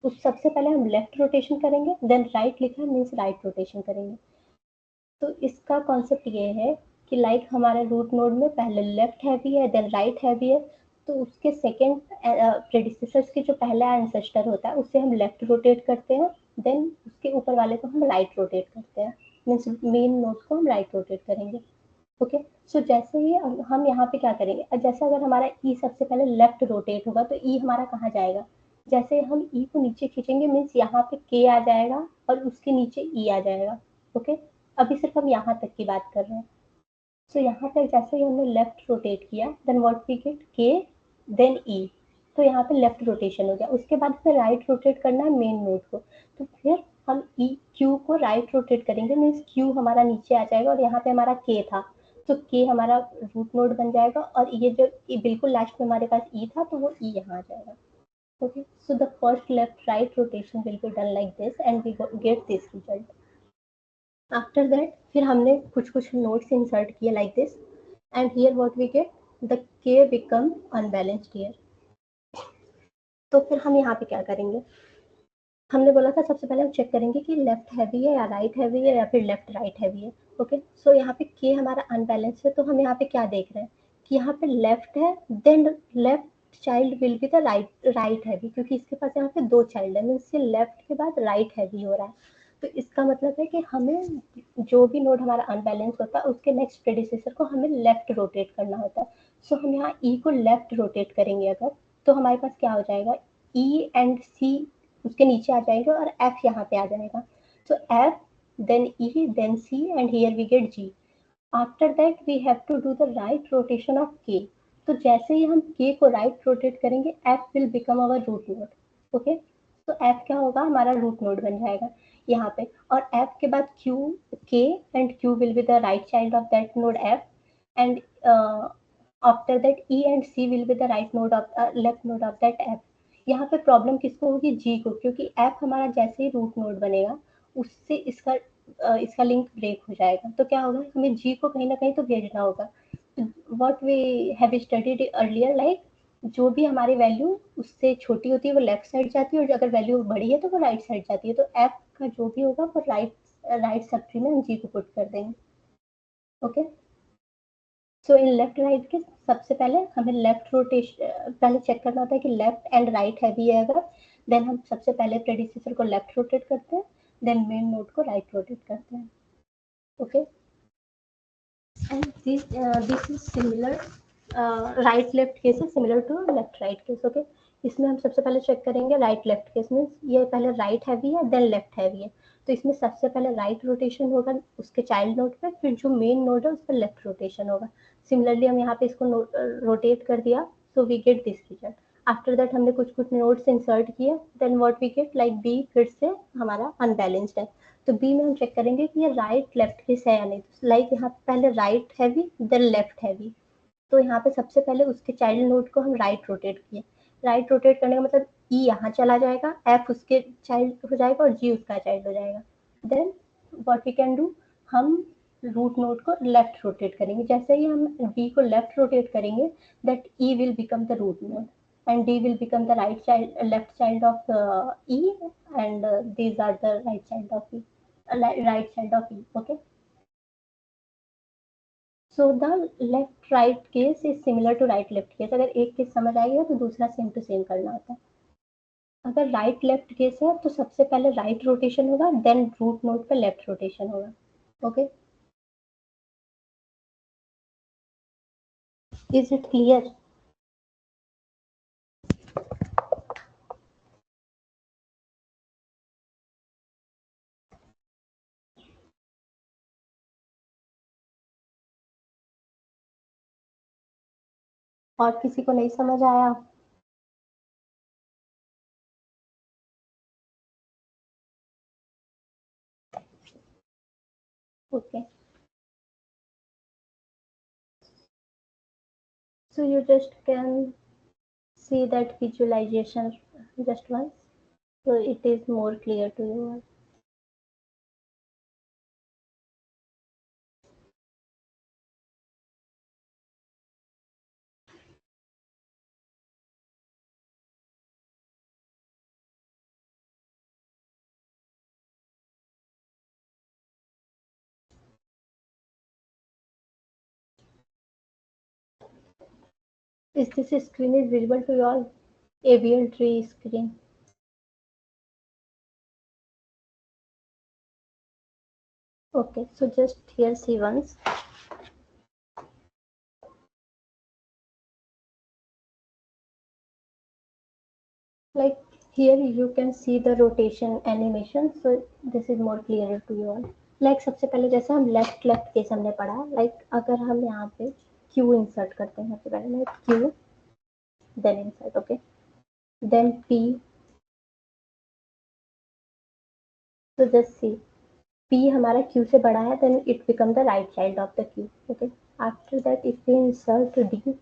उस सबसे पहले हम लेफ्ट रोटेशन करेंगे, देन राइट लिखा है मीन्स राइट रोटेशन करेंगे। तो इसका कॉन्सेप्ट ये है कि लाइक हमारे रूट नोड में पहले लेफ्ट हैवी है देन राइट हैवी है, तो उसके सेकेंड प्रेडिसेसर्स के जो पहला एंसेस्टर होता है उसे हम लेफ्ट रोटेट करते हैं, देन उसके ऊपर वाले को हम राइट रोटेट करते हैं, मीन्स मेन नोड को हम राइट रोटेट करेंगे। ओके, सो जैसे ही हम यहाँ पे क्या करेंगे, जैसे अगर हमारा ई सबसे पहले लेफ्ट रोटेट होगा तो ई हमारा कहाँ जाएगा, जैसे हम ई को नीचे खींचेंगे मीन्स यहाँ पे के आ जाएगा और उसके नीचे ई आ जाएगा। ओके, अभी सिर्फ हम यहाँ तक की बात कर रहे हैं। सो यहाँ पे जैसे ही हमने लेफ्ट रोटेट किया, देन व्हाट वी गेट के देन ई, तो यहाँ पे लेफ्ट रोटेशन हो गया। उसके बाद हमें राइट रोटेट करना है मेन नोड को, तो फिर हम ई क्यू को राइट रोटेट करेंगे, मीन्स क्यू हमारा नीचे आ जाएगा और यहाँ पे हमारा के था, तो के हमारा रूट नोड बन जाएगा और ये जो बिल्कुल लास्ट में हमारे पास ई था तो वो ई यहाँ आ जाएगा। Okay, so the first left right rotation will be done like this and we get this result. After that फिर हमने कुछ कुछ नोट्स इंसर्ट किए like this, and here what we get, the K become unbalanced here. तो फिर हम यहाँ पे क्या करेंगे, हमने बोला था सबसे पहले हम चेक करेंगे कि लेफ्ट हैवी है या राइट हैवी है या फिर लेफ्ट राइट हैवी है। ओके, सो यहाँ पे के हमारा अनबैलेंस है, तो हम यहाँ पे क्या देख रहे हैं कि यहाँ पे लेफ्ट है, then left child will be the right heavy, क्योंकि इसके पास यहाँ पे दो चाइल्ड है, मीन्स ये लेफ्ट के बाद राइट हैवी हो रहा है। तो इसका मतलब है कि हमें जो भी नोड हमारा अनबैलेंस होता है उसके नेक्स्ट प्रेडिसेसर को हमें लेफ्ट रोटेट करना होता है। सो हम यहाँ ई को लेफ्ट रोटेट करेंगे अगर, तो हमारे पास क्या हो जाएगा, ई एंड सी उसके नीचे आ जाएंगे और एफ यहाँ पे आ जाएगा। So F then E then C and here we get G. After that we have to do the right rotation of K. तो जैसे ही हम के को राइट रोटेट करेंगे F will become our root node. Okay, तो F क्या होगा, हमारा रूट नोड बन जाएगा यहाँ पे, और एफ के बाद Q, K and Q will be the right child of that node F, and after that E and C will be the right node of left node of that F. यहाँ पे problem किसको होगी, जी को, क्योंकि F हमारा जैसे ही root node बनेगा उससे इसका लिंक ब्रेक हो जाएगा। तो क्या होगा, हमें जी को कहीं ना कहीं तो भेजना होगा। What we have studied earlier, like जो भी हमारी वैल्यू उससे छोटी होती है वो लेफ्ट साइड जाती है और अगर वैल्यू बड़ी है तो वो राइट साइड जाती है। तो एफ का जो भी होगा वो राइट सब ट्री में हम जी को पुट कर देंगे। Okay, so in left right के सबसे पहले हमें लेफ्ट रोटेशन पहले चेक करना होता है कि लेफ्ट एंड राइट हैवी है अगर, देन हम सबसे पहले प्रेडिसेसर को लेफ्ट रोटेट करते हैं, देन मेन नोड को राइट रोटेट करते हैं। Okay, and this is similar, right left case is similar to left right case. Okay, इसमें हम सबसे पहले चेक करेंगे राइट लेफ्ट केस में, ये पहले राइट हैवी है देन लेफ्ट हैवी है, तो इसमें सबसे पहले राइट रोटेशन होगा उसके चाइल्ड नोड पे, फिर जो मेन नोड है उस पर लेफ्ट रोटेशन होगा। सिमिलरली हम यहाँ पे इसको रोटेट कर दिया, so we get this result. After that हमने कुछ कुछ नोट्स इंसर्ट किए, then what we get, like B फिर से हमारा अनबैलेंस्ड है, तो बी में हम चेक करेंगे कि ये राइट लेफ्ट केस है या नहीं। लाइक यहाँ पहले right heavy then left heavy, तो यहाँ पे सबसे पहले उसके चाइल्ड नोड को हम राइट रोटेट किए। राइट रोटेट करने का मतलब ई यहाँ चला जाएगा, एफ उसके चाइल्ड हो जाएगा और जी उसका चाइल्ड हो जाएगा। Then what we can do, हम रूट नोड को लेफ्ट रोटेट करेंगे। जैसे ही हम बी को लेफ्ट रोटेट करेंगे, that E will become the root node and D will become the left child of E, and these are the right child of E, right child of E. Okay, so the left right case is similar to right left case. अगर एक case समझ आई है तो दूसरा same to same करना होता है। अगर राइट लेफ्ट केस है तो सबसे पहले राइट रोटेशन होगा, देन रूट नोड पे लेफ्ट रोटेशन होगा। Okay, is it clear? और किसी को नहीं समझ आया? Okay, so you just can see that visualization just once, so it is more clear to you. Is this screen is visible to you all? ABL tree screen. Okay, so just here see once. Like here you can see the rotation animation, so this is more clearer to you all. Like सबसे पहले जैसे हम left case हमने पढ़ा, like अगर हम यहाँ पे क्यू इंसर्ट करते हैं, सबसे पहले मैं Q then insert, okay, then P, तो जस्ट सी पी हमारा क्यू से बड़ा है, then it become the right child of the Q, okay. After that if we insert D,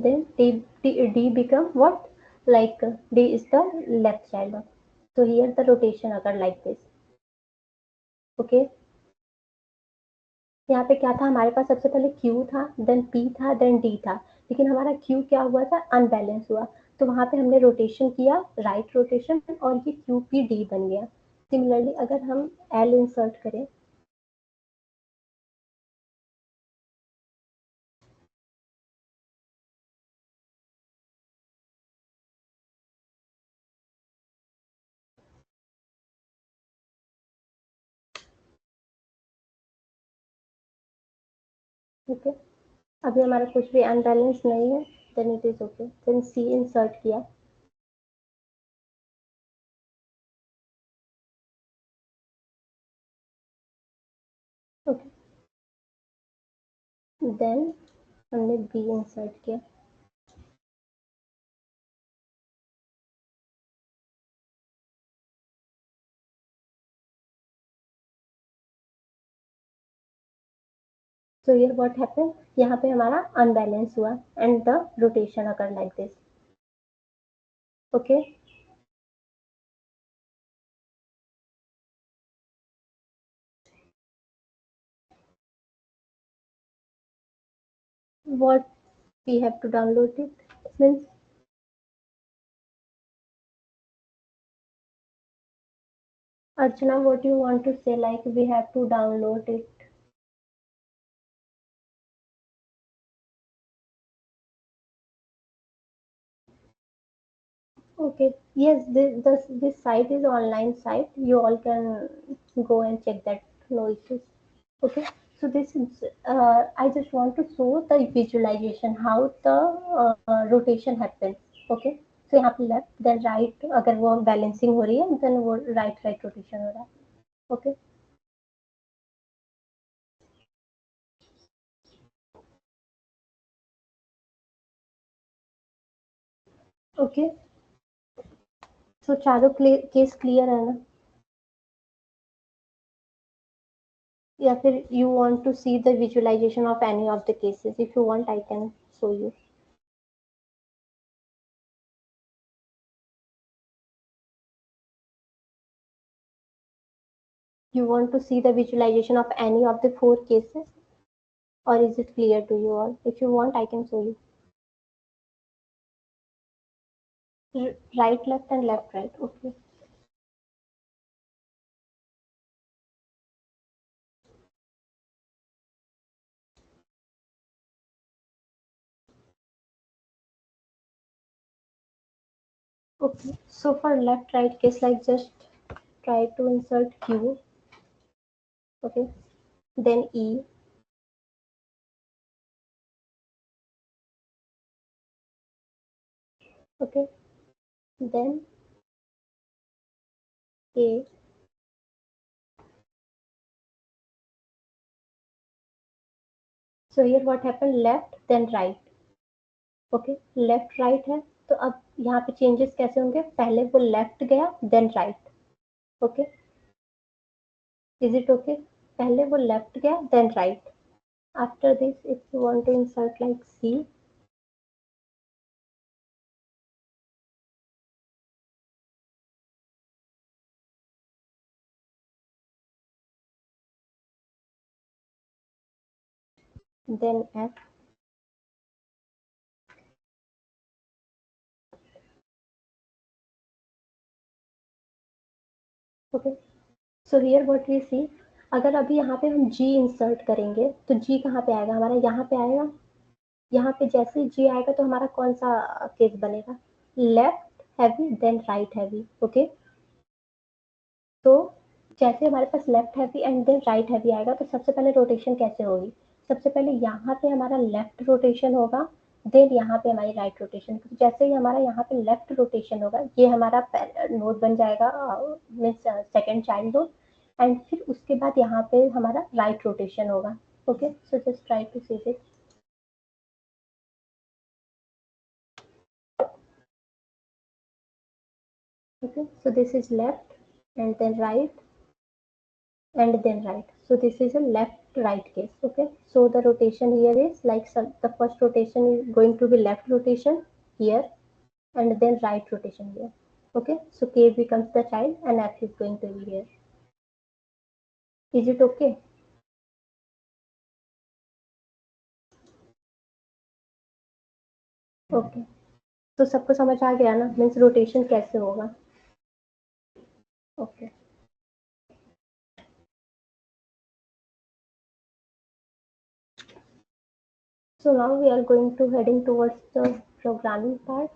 then D become what? Like D is the left child of. So here the rotation occur like this. Okay. यहाँ पे क्या था हमारे पास, सबसे पहले Q था, then P था, then D था, लेकिन हमारा Q क्या हुआ था, अनबैलेंस हुआ, तो वहां पे हमने रोटेशन किया, राइट रोटेशन, और ये QPD बन गया. सिमिलरली अगर हम L इंसर्ट करें, ओके, अभी हमारा कुछ भी अनबैलेंस नहीं है, then it is okay. Then C insert किया, ओके, देन हमने B इंसर्ट किया, so here what happened, यहाँ पे हमारा अनबैलेंस हुआ and the rotation occur like this, okay. What we have to download it means, Archana, what you want to say, like we have to download it? Okay, yes, this site is online site, you all can go and check that, no issues. Okay, so this is I just want to show the visualization how the rotation happens. Okay, so यहाँ पे left then right, अगर वो balancing हो रही है then वो right right rotation हो रहा है. ओके, ओके, सो चारों केस क्लियर है ना, या फिर you want to see the visualization of any of the cases, if you want I can show you. You want to see the visualization of any of the four cases, or is it clear to you all? If you want I can show you. Right left and left right, okay. Okay, so for left right case, like just try to insert Q, okay, then E, okay, then A, so here what happened, left then right, okay, left right है, तो अब यहाँ पे changes कैसे होंगे, पहले वो left गया then right, okay, is it okay, पहले वो लेफ्ट गया then right. After this if you want to insert like C, then F. Okay, so here what we see, अगर अभी यहाँ पे हम G इंसर्ट करेंगे तो G कहाँ पे आएगा, हमारा यहाँ पे आएगा. यहाँ पे जैसे ही G आएगा तो हमारा कौन सा केस बनेगा, left heavy then right heavy. Okay, तो जैसे हमारे पास left heavy and then right heavy आएगा तो सबसे पहले रोटेशन कैसे होगी, सबसे पहले यहाँ पे हमारा लेफ्ट रोटेशन होगा, देन यहाँ पे हमारी राइट रोटेशन. जैसे ही हमारा यहाँ पे लेफ्ट रोटेशन होगा ये हमारा नोड बन जाएगा, means second child node, and फिर उसके बाद यहाँ पे हमारा राइट रोटेशन होगा. Okay, so just try to see this. Okay, so this is left and then right and then right. So this is a left right case. Okay, so the rotation here is like the first rotation is going to be left rotation here and then right rotation here. Okay, so K becomes the child and F is going to be here. Is it okay? Okay, तो सबको समझ आ गया ना, means rotation कैसे होगा. Okay. So now we are going to heading towards the programming part.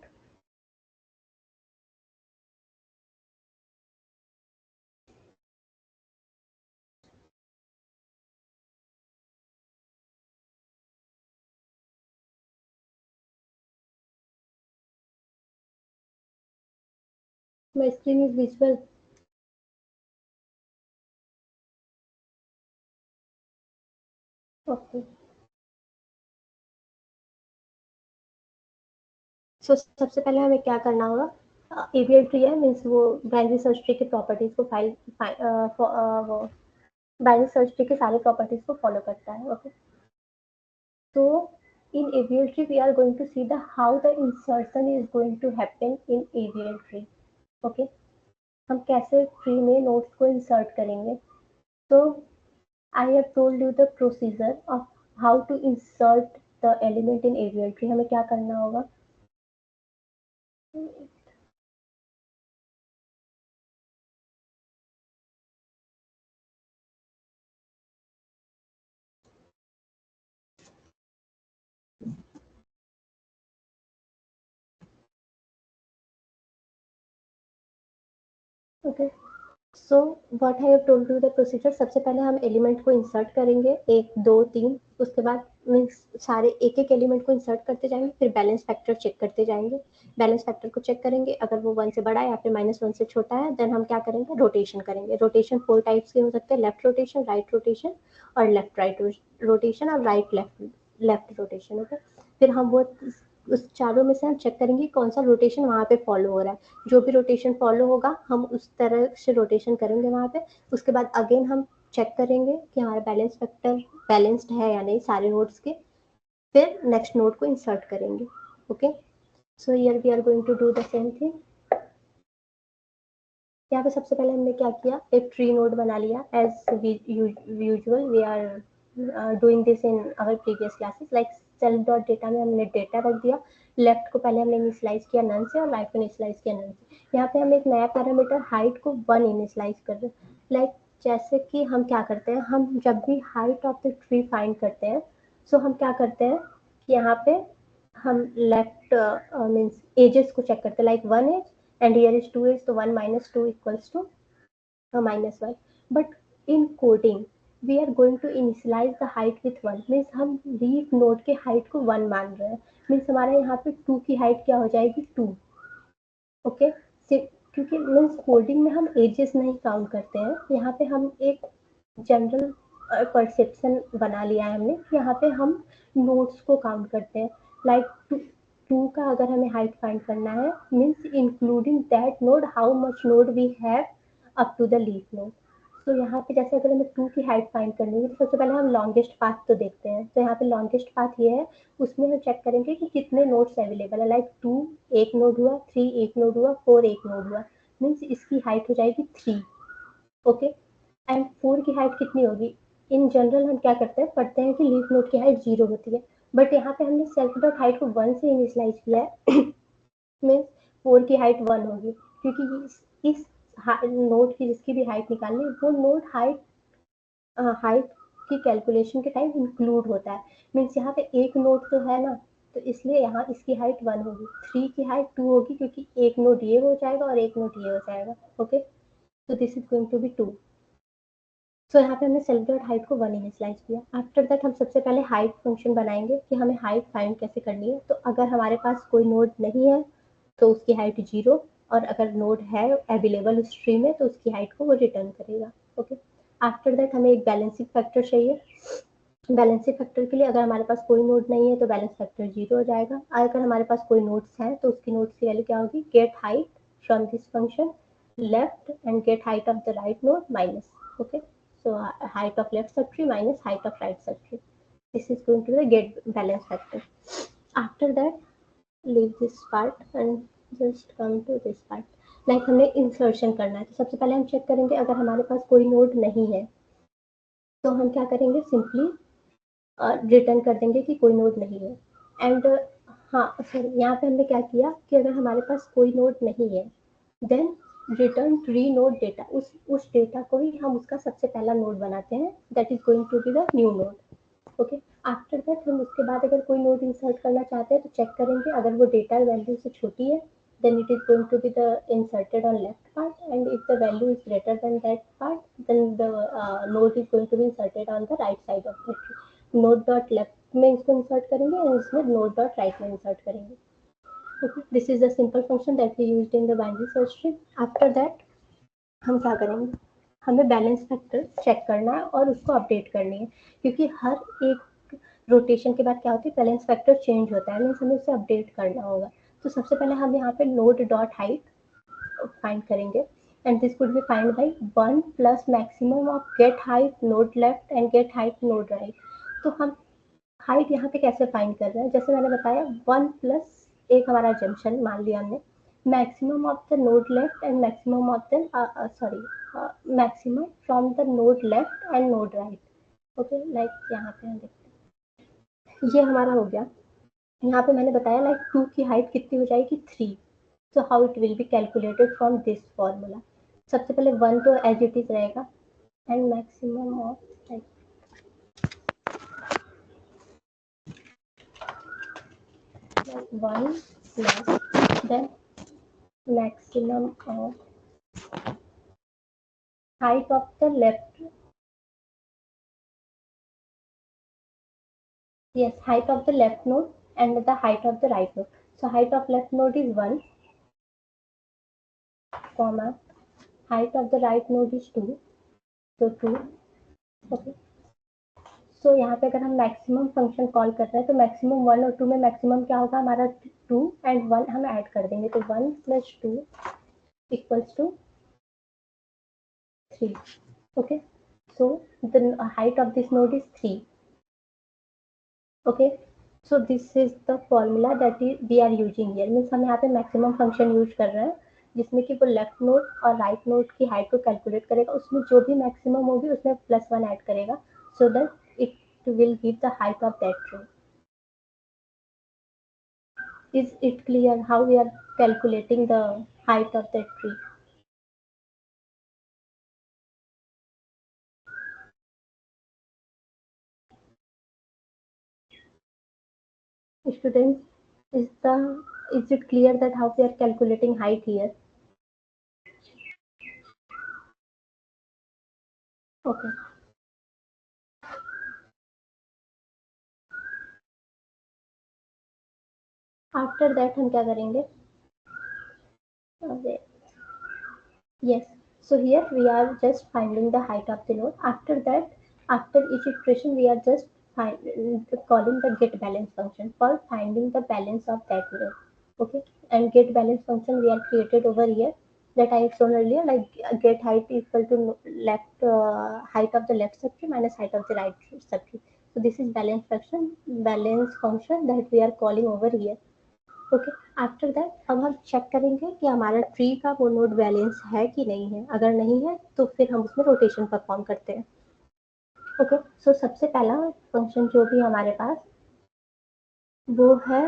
My screen is visible. Okay. सो सबसे पहले हमें क्या करना होगा, एवीएल ट्री है मीन्स वो बाइनरी सर्च ट्री की प्रॉपर्टीज को वो बाइनरी सर्च ट्री के सारे प्रॉपर्टीज को फॉलो करता है. ओके, तो in AVL tree we are going to see the how the insertion is going to happen in AVL tree. Okay, हम कैसे ट्री में नोड्स को इंसर्ट करेंगे. तो I have told you the procedure of how to insert the element in AVL tree. हमें क्या करना होगा, okay, so what I have told you the procedure. सबसे पहले हम एलिमेंट को इंसर्ट करेंगे 1 2 3, उसके बाद मीन्स सारे एक एक एलिमेंट को इंसर्ट करते जाएंगे, फिर बैलेंस फैक्टर चेक करते जाएंगे. बैलेंस फैक्टर को चेक करेंगे, अगर वो 1 से बड़ा है या फिर -1 से छोटा है देन हम क्या करेंगे, रोटेशन करेंगे. रोटेशन 4 टाइप्स के हो सकते हैं, लेफ्ट रोटेशन, राइट रोटेशन और लेफ्ट राइट रोटेशन और right left left rotation. Okay, फिर हम वो उस चारों में से हम चेक करेंगे कौन सा रोटेशन वहाँ पे फॉलो हो रहा है. जो भी रोटेशन फॉलो होगा हम उस तरह से रोटेशन करेंगे वहाँ पे. उसके बाद अगेन हम चेक करेंगे कि हमारा बैलेंस फैक्टर बैलेंस्ड है या नहीं सारे नोड्स के, फिर नेक्स्ट नोड को इंसर्ट करेंगे. Okay, so here we are going to do the same thing. यहाँ पे सबसे पहले हमने क्या किया, एक ट्री नोड बना लिया as usual we are doing this in our previous classes. Like self dot data में हमने डेटा रख दिया, लेफ्ट को पहले हमने इनिशलाइज किया नन से और राइट को इनिशलाइज किया नन से. यहाँ पे हम एक नया पैरामीटर हाइट को 1 इनिशलाइज कर रहे हैं. लाइक जैसे कि हम क्या करते हैं, हम जब भी height of the tree find करते हैं सो हम क्या करते हैं कि यहाँ पे हम लेफ्ट मीन्स एजेस को चेक करते हैं, like 1 edge and here is 2 is, so 1 minus 2 equals to minus 1. But in coding we are going to initialize the height with 1, means हम लीफ नोड के हाइट को 1 मान रहे हैं, मीन्स हमारे यहाँ पे 2 की हाइट क्या हो जाएगी 2. ओके, क्योंकि मीन्स कोडिंग में हम एजेस नहीं काउंट करते हैं, यहाँ पे हम एक जनरल परसेप्शन बना लिया है हमने, यहाँ पे हम नोड्स को काउंट करते हैं. लाइक 2 का अगर हमें हाइट फाइंड करना है, means including that node how much node we have up to the leaf node. तो यहाँ पे जैसे अगर हमें 2 की हाइट फाइंड करनी है तो सबसे पहले हम लॉन्गेस्ट पाथ तो देखते हैं। तो यहाँ पे लॉन्गेस्ट पाथ ये है, उसमें हम चेक करेंगे कि कितने नोड्स अवेलेबल है। लाइक 2 एक नोड हुआ, 3 एक नोड हुआ, 4 एक नोड हुआ, मीन्स इसकी हाइट हो जाएगी 3। ओके, एंड 4 की हाइट कितनी होगी? इन जनरल हम क्या करते हैं, पढ़ते हैं कि लीफ नोड की हाइट 0 होती है, बट यहाँ पे हमने सेल्फ डॉट हाइट को 1 से इनिशियलाइज किया है मीन्स 4 की हाइट 1 होगी, क्योंकि इस नोड की जिसकी भी हाइट निकालनी वो नोड हाइट की कैलकुलेशन के टाइम इंक्लूड होता है। मीन्स यहाँ पे एक नोड तो है ना, तो इसलिए यहाँ इसकी हाइट 1 होगी, 3 की हाइट 2 होगी क्योंकि एक नोड ये हो जाएगा और एक नोड ये हो जाएगा। ओके, तो this is going to be 2। So यहाँ पे हमने सेल्फ डॉट हाइट को 1 इनिशियलाइज किया। आफ्टर दैट हम सबसे पहले हाइट फंक्शन बनाएंगे कि हमें हाइट फाइंड कैसे करनी है। तो अगर हमारे पास कोई नोड नहीं है तो उसकी हाइट 0, और अगर नोड है अवेलेबल उस ट्री में तो उसकी हाइट को वो रिटर्न करेगा। ओके, आफ्टर दैट हमें एक बैलेंसिंग फैक्टर चाहिए। बैलेंसिंग फैक्टर के लिए अगर हमारे पास कोई नोड नहीं है तो बैलेंस फैक्टर 0 हो जाएगा। अगर हमारे पास कोई नोड्स हैं तो उसकी नोड्स की वैल्यू क्या होगी? Get height from this function left and get height of the right node minus. Okay, so height of left subtree minus height of right subtree. This is going to be the get balance factor. After that, leave this part and just come to this part. Like हमें insertion करना है, तो सबसे पहले हम check करेंगे अगर हमारे पास कोई नोड नहीं है तो हम क्या करेंगे, सिंपली रिटर्न कर देंगे कि कोई नोड नहीं है। एंड हाँ सॉरी, यहाँ पे हमने क्या किया कि अगर हमारे पास कोई नोड नहीं है then return tree node data, उस डेटा को ही हम उसका सबसे पहला नोड बनाते हैं, that is going to be the new node. Okay, after that हम उसके बाद अगर कोई नोड इंसर्ट करना चाहते हैं तो चेक करेंगे अगर वो डेटा वैल्यू से छोटी है then it is going to be the inserted on left part, and if the value is greater than that part then the node is going to be inserted on the right side of the tree. Node dot left में इसको insert करेंगे और इसमें node dot right में insert करेंगे। Okay, this is the simple function that we used in the binary search tree. After that हम क्या करेंगे, हमें बैलेंस फैक्टर चेक करना है और उसको अपडेट करनी है, क्योंकि हर एक रोटेशन के बाद क्या होती है, बैलेंस फैक्टर चेंज होता है, मीन्स हमें उसे अपडेट करना होगा। तो सबसे पहले हम यहाँ पे नोड डॉट हाइट फाइंड करेंगे and this could be find by 1 plus maximum of get height node left and get height node right. तो हम हाइट यहाँ पे कैसे फाइंड कर रहे हैं, जैसे मैंने बताया 1 प्लस एक हमारा जंक्शन मान लिया हमने, maximum of the node left and maximum of the maximum from the node left and node right. Okay, like यहाँ पे हम देखते हैं ये हमारा हो गया। यहाँ पे मैंने बताया लाइक 2 की हाइट कितनी हो जाएगी 3। So how it will be calculated from this formula. सबसे पहले 1 तो एज इट इज रहेगा and maximum of like 1 plus then maximum of height of the left, yes, height of the left node and the height of the right node. So height of left node is 1, comma height of the right node is 2, so 2. Okay, so यहाँ पे अगर हम maximum function call कर रहे हैं तो maximum 1 और 2 में मैक्सिमम क्या होगा हमारा 2 एंड 1 हम ऐड कर देंगे, तो 1 plus 2 equals to 3. Okay, so the height of this node is 3. Okay, so this is the formula that we are using here, means हम यहाँ पे मैक्सिमम फंक्शन यूज कर रहे हैं जिसमें कि वो लेफ्ट नोड और राइट नोड की हाइट को कैलकुलेट करेगा, उसमें जो भी मैक्सिमम होगी उसमें +1 ऐड करेगा, so that it will give the height of that tree. Is it clear how we are calculating the height of that tree? Students, is it clear that how we are calculating height here? Okay, after that हम क्या करेंगे, yes, so here we are just finding the height of the node. After that, after each iteration we are just calling the get balance function for finding the balance of that node. Okay, and get balance function we are created over here that I have shown earlier, like get height equal to left height of the left subtree minus height of the right subtree. So this is balance function that we are calling over here. Okay, after that अब हम check करेंगे कि हमारा tree का वो node balance है कि नहीं है। अगर नहीं है तो फिर हम उसमें रोटेशन परफॉर्म करते हैं। ओके, सो सबसे पहला फंक्शन जो भी हमारे पास वो है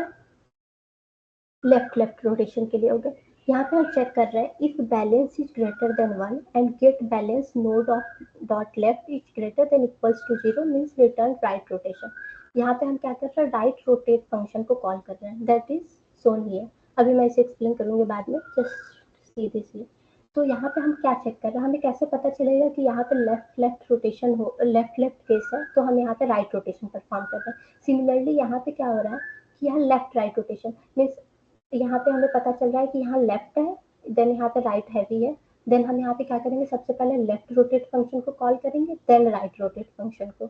लेफ्ट रोटेशन के लिए। ओके, यहाँ पे हम चेक कर रहे हैं if balance is greater than 1 and get balance node of dot left is greater than equals to 0 means return right rotation. यहाँ पे हम क्या कर रहे हैं, राइट रोटेट फंक्शन को कॉल कर रहे हैं, दैट इज सोन हियर। अभी मैं इसे एक्सप्लेन करूंगी बाद में, जस्ट सी दिस हियर। तो यहाँ पे हम क्या चेक कर रहे हैं, हमें कैसे पता चलेगा कि यहाँ पे लेफ्ट रोटेशन हो, लेफ्ट केस है तो हम यहाँ पे राइट रोटेशन परफॉर्म कर रहे हैं। सिमिलरली यहाँ पे क्या हो रहा है कि यहाँ लेफ्ट राइट रोटेशन मीन्स यहाँ पे हमें पता चल रहा है कि यहाँ लेफ्ट है, देन यहाँ पे राइट हैवी है, देन हम यहाँ पे क्या करेंगे, सबसे पहले लेफ्ट रोटेट फंक्शन को कॉल करेंगे, देन राइट रोटेट फंक्शन को।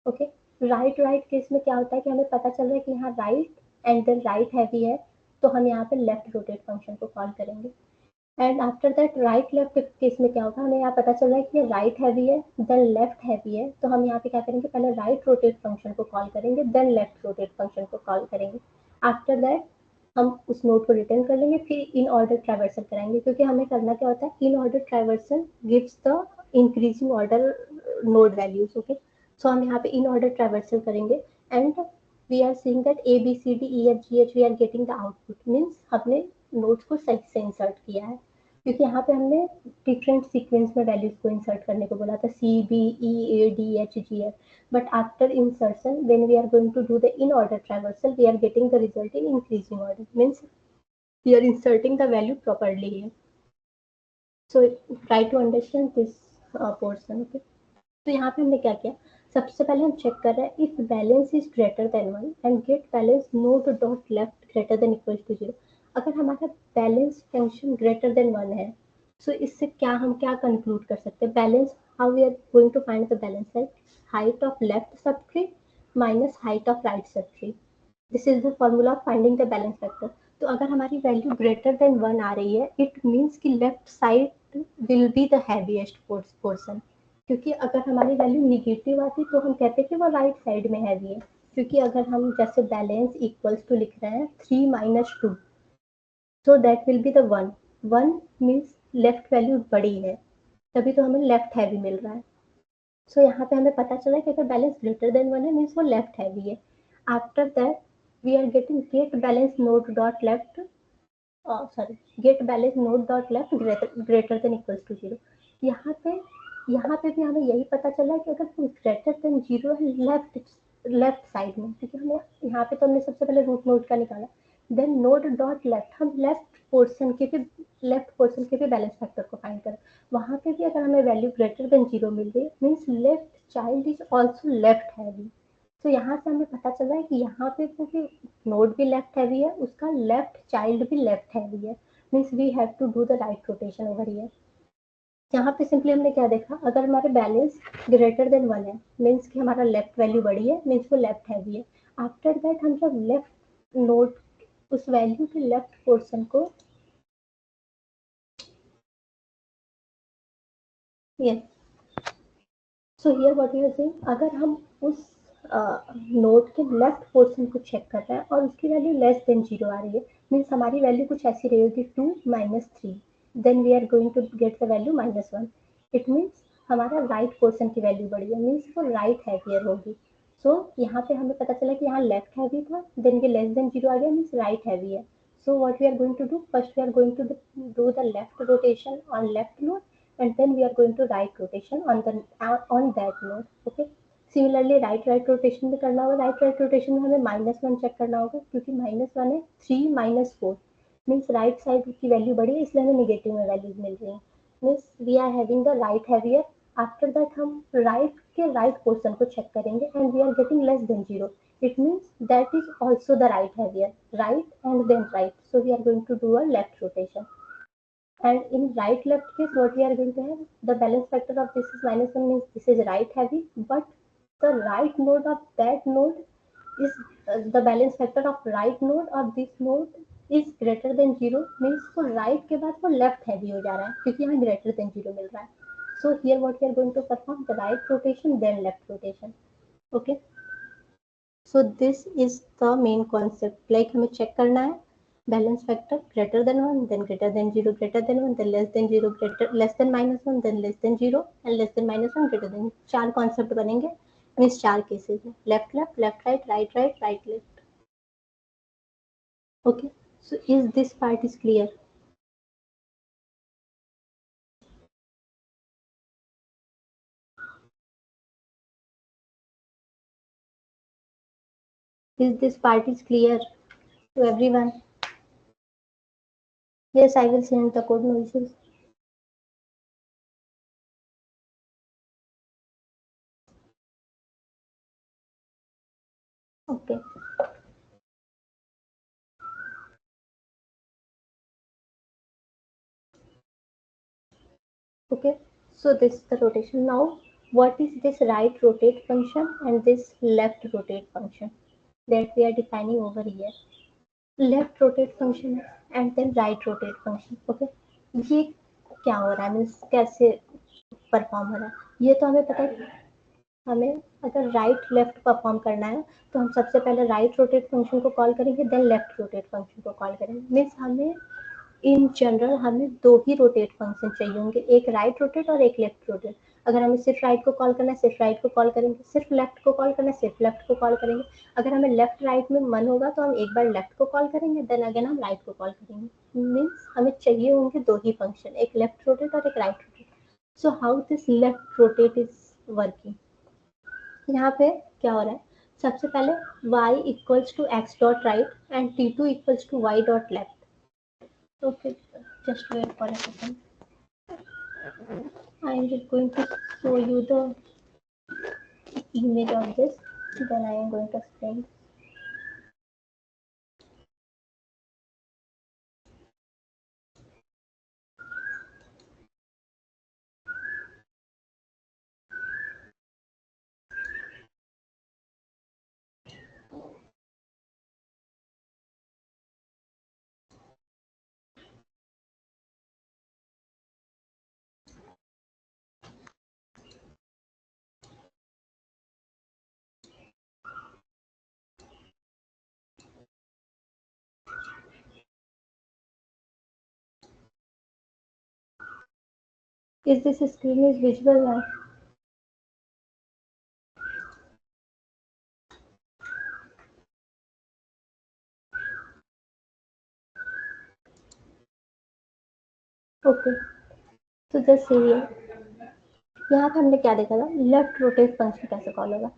ओके, राइट केस में क्या होता है कि हमें पता चल रहा है कि यहाँ right and then right heavy है, तो हम यहाँ पे लेफ्ट रोटेट फंक्शन को कॉल करेंगे। And after that right left case में क्या होगा, हमें यहाँ पता चल रहा है कि राइट हैवी है देन लेफ्ट हैवी है, तो हम यहाँ पे क्या करेंगे, पहले राइट रोटेट फंक्शन को कॉल करेंगे, देन लेफ्ट रोटेट फंक्शन को कॉल करेंगे। आफ्टर दैट हम उस नोड को रिटर्न कर लेंगे, फिर इन ऑर्डर ट्रैवर्सल कराएंगे, क्योंकि हमें करना क्या होता है, in order traversal gives the increasing order node values. Okay, so हम यहाँ पे इन ऑर्डर ट्रैवर्सल करेंगे and we are seeing that A B C D E F G H we are getting the output, means हमने nodes को सही से insert किया है, क्योंकि यहाँ पे हमने डिफरेंट सीक्वेंस में वैल्यूज को इंसर्ट करने को बोला था, C B E A D H G F, but after insertion when we are going to do the in order traversal we are getting the result in increasing order, means we are inserting the value properly here. So try to understand this portion. Okay, तो यहाँ पे हमने क्या किया, सबसे पहले हम check कर रहे हैं if balance is greater than 1 and get balance node dot left greater than equal to 0। अगर हमारा बैलेंस फंक्शन ग्रेटर देन 1 है, सो इससे क्या हम क्या कंक्लूड कर सकते हैं, balance how we are going to find the balance, like height of left subtree minus height of right subtree. This is the formula of finding the balance factor. तो अगर हमारी वैल्यू ग्रेटर देन 1 आ रही है, it means कि left side will be the heaviest portion, क्योंकि अगर हमारी value negative आती तो हम कहते कि वो राइट साइड में हैवी है, क्योंकि अगर हम जैसे बैलेंस इक्वल्स टू लिख रहे हैं 3 minus 2, so that will be the 1 means left value बड़ी है, तभी तो हमें लेफ्ट हैवी मिल रहा है। सो यहाँ पे हमें पता चला कि अगर बैलेंस ग्रेटर देन 1 है मीन्स वो लेफ्ट हैवी है। After that we are getting get balance node dot left, get balance node dot left greater than equals to 0। यहाँ पे भी हमें यही पता चला कि अगर ग्रेटर देन 0 है लेफ्ट साइड में, क्योंकि हमें यहाँ पे तो हमने सबसे पहले रूट नोड का निकाला, देन नोड डॉट लेफ्ट हम लेफ्ट पोर्शन के भी बैलेंस फैक्टर को फाइंड करें, वहाँ पे भी अगर हमें वैल्यू ग्रेटर देन 0 मिल रही है means left child is also left heavy. तो यहाँ से हमें पता चल रहा है कि यहाँ पे वो भी नोड भी लेफ्ट हैवी है, उसका लेफ्ट चाइल्ड भी लेफ्ट हैवी है, means we have to do the right rotation over here. यहाँ पे सिंपली हमने क्या देखा, अगर हमारे बैलेंस ग्रेटर देन 1 है मीन्स कि हमारा लेफ्ट वैल्यू बड़ी है, मीन्स वो लेफ्ट हैवी है। आफ्टर दैट हम जब लेफ्ट नोड उस वैल्यू के लेफ्ट पोर्शन को yes, so here what you are saying, अगर हम उस नोड के लेफ्ट पोर्शन को चेक कर रहे हैं और उसकी वैल्यू लेस देन 0 आ रही है, मीन्स हमारी वैल्यू कुछ ऐसी रही होगी 2 minus 3, then we are going to get the value -1, it means हमारा राइट पोर्शन की वैल्यू बढ़ी है, मीन्स वो राइट हैवियर होगी। सो यहाँ पे हमें पता चला कि यहाँ लेफ्ट हैवी था, देन ये लेस देन 0 आ गया मीन्स राइट हैवी है। So what we are going to do, first we are going to do the left rotation on left node and then we are going to right rotation on that node. Okay, similarly right rotation भी करना होगा, right rotation में हमें -1 check करना होगा, क्योंकि -1 है 3 minus 4 means right side की वैल्यू बढ़ी है, इसलिए हमें निगेटिव में वैल्यूज मिल रही है, means we are having the right heavier. After that हम राइट के राइट पोर्शन को चेक करेंगे and we are getting less than 0, it means that is also the right heavier, right and then right, so we are going to do a left rotation. And in right left case what we are going to have, the balance factor of this is -1 means this is right heavy, but the right node of that node is the balance factor of right node of this node is greater than 0 means तो right के बाद वो left heavy हो जा रहा है क्योंकि हमें greater than 0 मिल रहा है. So here what we are going to perform the right rotation then left rotation. Okay. So this is the main concept. Like हमें check करना है balance factor greater than 1 then greater than 0 greater than 1 then less than 0 greater less than minus 1 then less than 0 and less than minus 1 greater than. चार concept बनेंगे means चार cases है left left left right right right right left. Okay, so is this part is clear? Is this part is clear to everyone? Yes, I will send the code, no issues. Okay. Okay, so this is the rotation. Now what is this right rotate function and this left rotate function that we are defining over here? Left rotate function and then right rotate function. Okay, ये क्या हो रहा है means कैसे perform हो रहा है ये तो हमें पता है. हमें अगर राइट लेफ्ट परफॉर्म करना है तो हम सबसे पहले राइट रोटेट फंक्शन को कॉल करेंगे देन लेफ्ट रोटेट फंक्शन को कॉल करेंगे मीन्स हमें इन जनरल हमें दो ही रोटेट फंक्शन चाहिए होंगे एक राइट रोटेट और एक लेफ्ट रोटेट. अगर हमें सिर्फ राइट को कॉल करना है सिर्फ राइट को कॉल करेंगे सिर्फ लेफ्ट को कॉल करना है सिर्फ लेफ्ट को कॉल करेंगे. अगर हमें लेफ्ट राइट में मन होगा तो हम एक बार लेफ्ट को कॉल करेंगे देन अगेन हम राइट को कॉल करेंगे मीन्स हमें चाहिए होंगे दो ही फंक्शन एक लेफ्ट रोटेट और एक right rotate. So how this left rotate is working. यहाँ पे क्या हो रहा है सबसे पहले y equals to x dot right and t2 equals to y dot left. Okay just wait for a second. I am just going to show you the image of this then I am going to explain. Is this screen is visible now? Okay तो just see यहाँ पे हमने क्या देखा था left rotate function कैसे call होगा.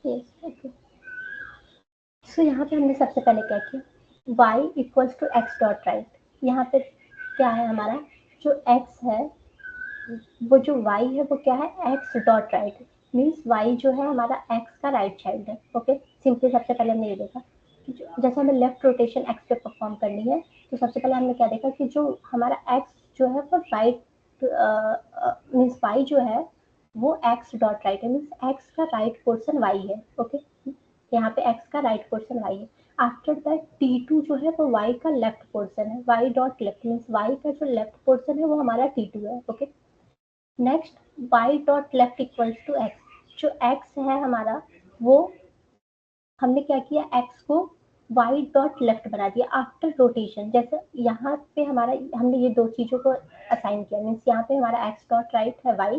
Yes okay. So यहाँ पे हमने सबसे पहले क्या किया y equals to x dot right. यहाँ पे क्या है हमारा जो x है वो जो y है वो क्या है x dot right means y जो है हमारा x का राइट चाइल्ड है. ओके सिंपली सबसे पहले हमने ये देखा कि जैसे हमें लेफ्ट रोटेशन x पे परफॉर्म करनी है तो सबसे पहले हमने क्या देखा कि जो हमारा x जो है वो राइट मीन्स y जो है वो x डॉट राइट है मीन्स x का राइट पोर्सन y है. ओके यहाँ पे x का राइट पोर्सन y है. आफ्टर दैट t2 जो है वो y का लेफ्ट पोर्सन है y dot left means y का जो लेफ्ट पोर्सन है वो हमारा t2 है. Okay next y dot left equals to x जो x है हमारा वो हमने क्या किया x को y डॉट लेफ्ट बना दिया आफ्टर रोटेशन. जैसे यहाँ पे हमारा हमने ये दो चीजों को असाइन किया मीन्स यहाँ पे हमारा x डॉट राइट है y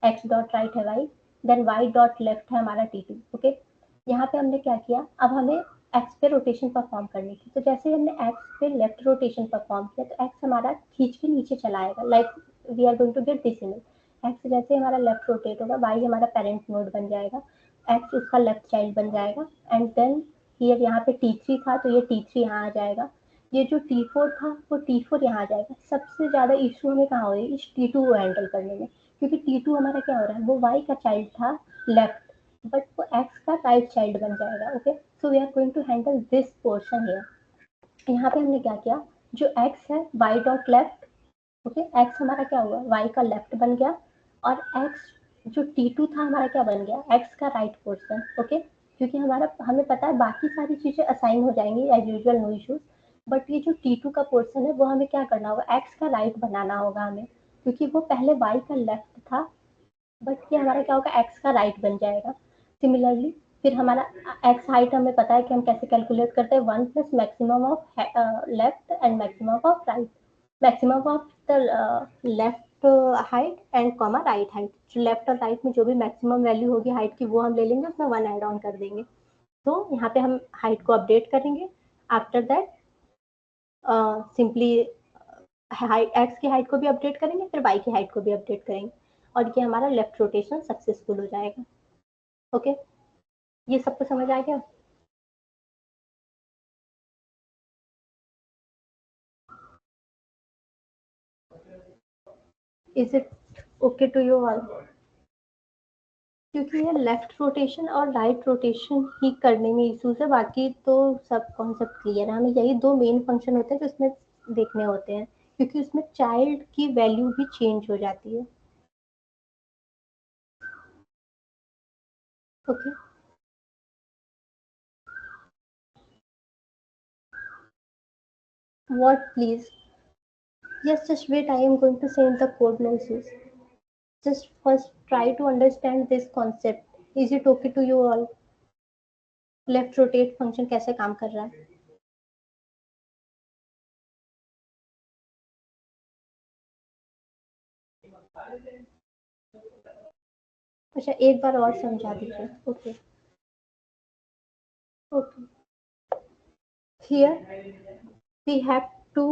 x डॉट राइट है y then y dot left है हमारा t2. ओके यहाँ पे हमने क्या किया अब हमें x पे रोटेशन परफॉर्म करनी थी तो जैसे हमने x पे लेफ्ट रोटेशन परफॉर्म किया तो x हमारा खींच के नीचे चला आएगा like we are going to get this image. x जैसे हमारा लेफ्ट रोटेट होगा y हमारा पेरेंट नोड बन जाएगा x उसका लेफ्ट चाइल्ड बन जाएगा एंड देन हियर यहाँ पे t3 था तो ये t3 यहाँ आ जाएगा. ये जो t4 था वो t4 यहाँ आ जाएगा. सबसे ज्यादा इशू हमें कहाँ हो रही है इस t2 को हैंडल करने में क्योंकि t2 हमारा क्या हो रहा है वो y का चाइल्ड था लेफ्ट बट वो x का राइट चाइल्ड बन जाएगा। Okay, so we are going to handle this portion here. यहाँ पे हमने क्या किया, जो x है y dot left, okay, x हमारा क्या हुआ, y का लेफ्ट बन गया, और x जो t2 था हमारा क्या बन गया, x का राइट पोर्शन। ओके, क्योंकि हमारा हमें पता है बाकी सारी चीजें असाइन हो जाएंगी as usual, no issues, but ये जो t2 का पोर्शन है वो हमें क्या करना होगा, x का राइट बनाना होगा हमें, क्योंकि वो पहले y का लेफ्ट था, बट ये हमारा क्या होगा, x का राइट बन जाएगा। सिमिलरली फिर हमारा x हाइट हमें पता है कि हम कैसे कैलकुलेट करते हैं, 1 plus maximum of left and maximum of right, maximum of the left height and comma right height, जो लेफ्ट और राइट में जो भी मैक्सिमम वैल्यू होगी हाइट की वो हम ले लेंगे, उसमें 1 ऐड ऑन कर देंगे। तो यहाँ पे हम हाइट को अपडेट करेंगे, after that simply height, x की हाइट को भी अपडेट करेंगे, फिर वाई की हाइट को भी अपडेट करेंगे, और ये हमारा लेफ्ट रोटेशन सक्सेसफुल हो जाएगा। ओके, ये सबको समझ आ गया? Is it okay to you all? क्योंकि ये लेफ्ट रोटेशन और राइट रोटेशन ही करने में इशूज है, बाकी तो सब कॉन्सेप्ट क्लियर है। हमें यही दो मेन फंक्शन होते हैं जो इसमें देखने होते हैं, क्योंकि उसमें चाइल्ड की वैल्यू भी चेंज हो जाती है। Okay, what please? Yes, just wait. I am going to send the code messages. Just first try to understand this concept. Is it okay to you all? Left rotate function कैसे काम कर रहा है? अच्छा, एक बार और समझा दीजिए। Okay, okay, here we have to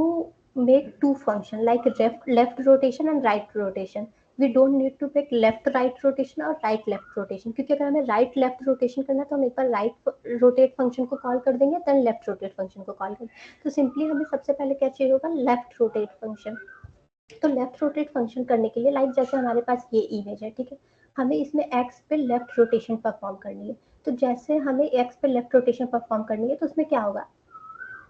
make two function like left rotation and right rotation. We don't need to make left right rotation और right left rotation, क्योंकि अगर हमें right left rotation करना है तो हम एक बार right rotate फंक्शन को कॉल कर देंगे, then left rotate फंक्शन को कॉल कर, तो सिंपली हमें सबसे पहले क्या चाहिए होगा, लेफ्ट रोटेट फंक्शन। तो लेफ्ट रोटेट फंक्शन करने के लिए लाइक जैसे हमारे पास ये इमेज है, ठीक है, हमें इसमें एक्स पे लेफ्ट रोटेशन परफॉर्म करनी है। तो जैसे हमें एक्स पे लेफ्ट रोटेशन परफॉर्म करनी है तो उसमें क्या होगा,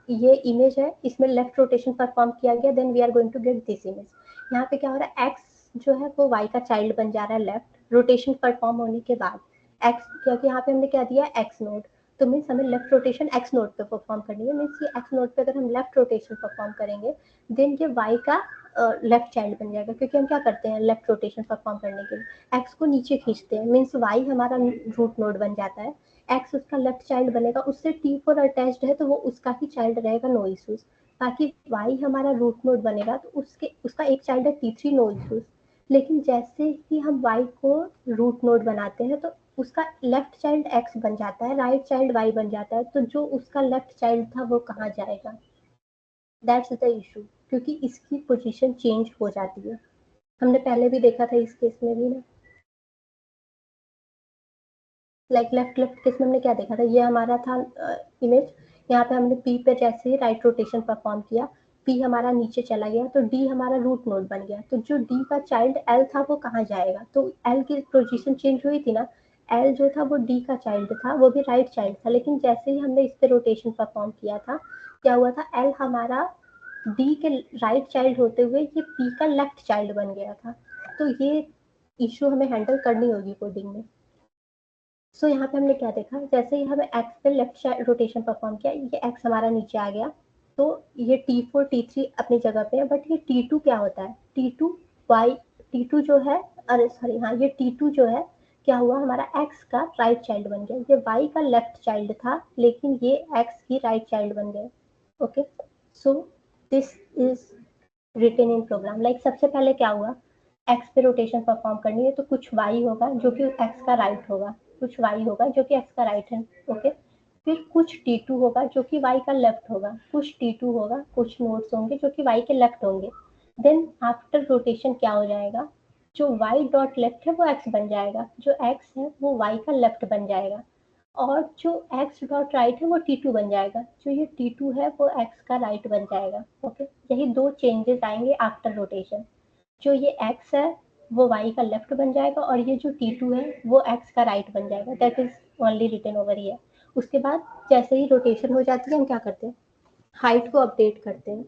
ये इमेज है, इसमें लेफ्ट रोटेशन परफॉर्म किया गया, then we are going to get this image. यहाँ पे क्या हो रहा है, एक्स जो है वो वाई का चाइल्ड बन जा रहा है लेफ्ट रोटेशन परफॉर्म होने के बाद। एक्स, क्योंकि यहाँ पे हमने क्या दिया, एक्स नोड, तो मीन्स हमें लेफ्ट रोटेशन एक्स नोड पे परफॉर्म करनी है, मीन्स ये एक्स नोड पे अगर हम लेफ्ट रोटेशन परफॉर्म करेंगे देन ये वाई का लेफ्ट चाइल्ड बन जाएगा, क्योंकि हम क्या करते हैं लेफ्ट रोटेशन परफॉर्म करने के लिए एक्स को नीचे खींचते हैं, मीन्स वाई हमारा रूट नोड बन जाता है, एक्स उसका लेफ्ट चाइल्ड बनेगा, उससे T4 अटैच्ड है तो वो उसका ही चाइल्ड रहेगा, नो इश्यूज। बाकी y हमारा रूट नोड बनेगा तो उसके उसका एक चाइल्ड है T3, नो इश्यूज। लेकिन जैसे ही हम y को रूट नोड बनाते हैं तो उसका लेफ्ट चाइल्ड x बन जाता है, राइट चाइल्ड y बन जाता है, तो जो उसका लेफ्ट चाइल्ड था वो कहाँ जाएगा, दैट्स द इशू, क्योंकि इसकी पोजीशन चेंज हो जाती है। हमने पहले भी देखा था इस केस में भी ना, लाइक लेफ्ट लेफ्ट केस में हमने क्या देखा था, ये हमारा था इमेज, यहाँ पे हमने पी पे जैसे ही राइट रोटेशन परफॉर्म किया, पी हमारा नीचे चला गया तो डी हमारा रूट नोड बन गया, तो जो डी का चाइल्ड एल था वो कहाँ जाएगा, तो एल की पोजीशन चेंज हुई थी ना, एल जो था वो डी का चाइल्ड था, वो भी राइट चाइल्ड था, लेकिन जैसे ही हमने इस पे रोटेशन परफॉर्म किया था क्या हुआ था, एल हमारा डी के राइट चाइल्ड होते हुए ये पी का लेफ्ट चाइल्ड बन गया था। तो ये इशू हमें हैंडल करनी होगी कोडिंग में। सो यहाँ पे हमने क्या देखा, जैसे ही हमें एक्स पे लेफ्ट रोटेशन परफॉर्म किया, ये एक्स हमारा नीचे आ गया, तो ये T4 T3 अपनी जगह पे है, बट ये T2 क्या होता है, T2 वाई, T2 जो है, अरे सॉरी, हाँ ये T2 जो है क्या हुआ, हमारा एक्स का राइट चाइल्ड बन गया, ये वाई का लेफ्ट चाइल्ड था लेकिन ये एक्स की राइट चाइल्ड बन गए। Okay, so this is written in program, like सबसे पहले क्या हुआ, एक्स पे रोटेशन परफॉर्म करनी है तो कुछ वाई होगा जो कि एक्स का राइट होगा, कुछ वाई होगा जो कि एक्स का राइट है। ओके, फिर कुछ T2 होगा जो कि वाई का लेफ्ट होगा, कुछ T2 होगा, कुछ नोड्स होंगे जो कि वाई के लेफ्ट होंगे, देन आफ्टर रोटेशन क्या हो जाएगा, जो वाई डॉट लेफ्ट है वो एक्स बन जाएगा, जो एक्स है वो वाई का लेफ्ट बन जाएगा, और जो एक्स डॉट राइट है वो T2 बन जाएगा, जो ये T2 है वो एक्स का राइट बन जाएगा। ओके, यही दो चेंजेस आएंगे आफ्टर रोटेशन, जो ये एक्स है वो y का लेफ्ट बन जाएगा और ये जो t2 है वो x का राइट बन जाएगा. That is only written over here. उसके बाद जैसे ही रोटेशन हो जाती है हम क्या करते हैं, हाइट को अपडेट करते हैं.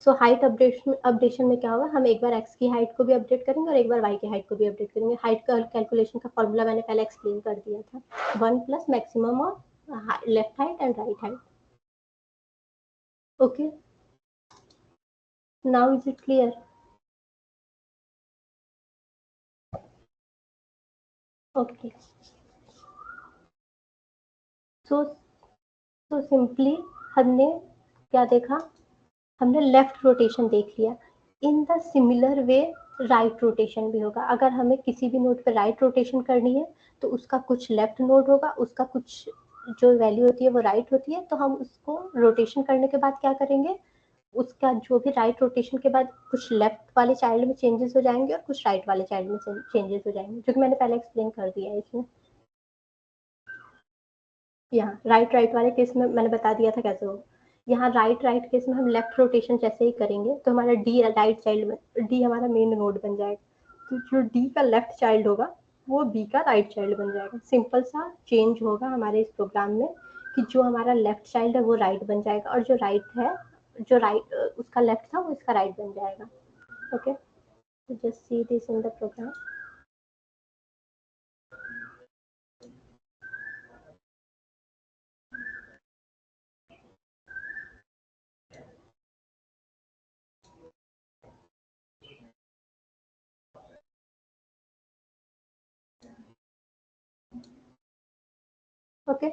सो हाइट अपडेशन में क्या होगा, हम एक बार x की हाइट को भी अपडेट करेंगे और एक बार y की हाइट को भी अपडेट करेंगे. हाइट का कैलकुलेशन का फॉर्मूला मैंने पहले एक्सप्लेन कर दिया था, 1 plus maximum of left height and right height. Okay, now is it clear? Okay, so simply हमने क्या देखा, हमने लेफ्ट रोटेशन देख लिया. In the similar way right rotation भी होगा. अगर हमें किसी भी नोड पे राइट रोटेशन करनी है तो उसका कुछ लेफ्ट नोड होगा, उसका कुछ जो वैल्यू होती है वो राइट होती है. तो हम उसको रोटेशन करने के बाद क्या करेंगे, उसका जो भी राइट रोटेशन के बाद कुछ लेफ्ट वाले चाइल्ड में चेंजेस हो जाएंगे और कुछ राइट वाले चाइल्ड में चेंजेस हो जाएंगे, जो कि मैंने पहले एक्सप्लेन कर दिया है इसमें. यहाँ राइट राइट वाले केस में मैंने बता दिया था कैसे होगा. यहाँ राइट राइट केस में हम लेफ्ट रोटेशन जैसे ही करेंगे तो हमारा डी राइट चाइल्ड में, डी हमारा मेन नोड बन जाएगा. तो जो डी का लेफ्ट चाइल्ड होगा वो बी का राइट चाइल्ड बन जाएगा. सिंपल सा चेंज होगा हमारे इस प्रोग्राम में कि जो हमारा लेफ्ट चाइल्ड है वो राइट बन जाएगा और जो राइट है, जो राइट उसका लेफ्ट था वो इसका राइट बन जाएगा. Okay, just see this in the program. Okay,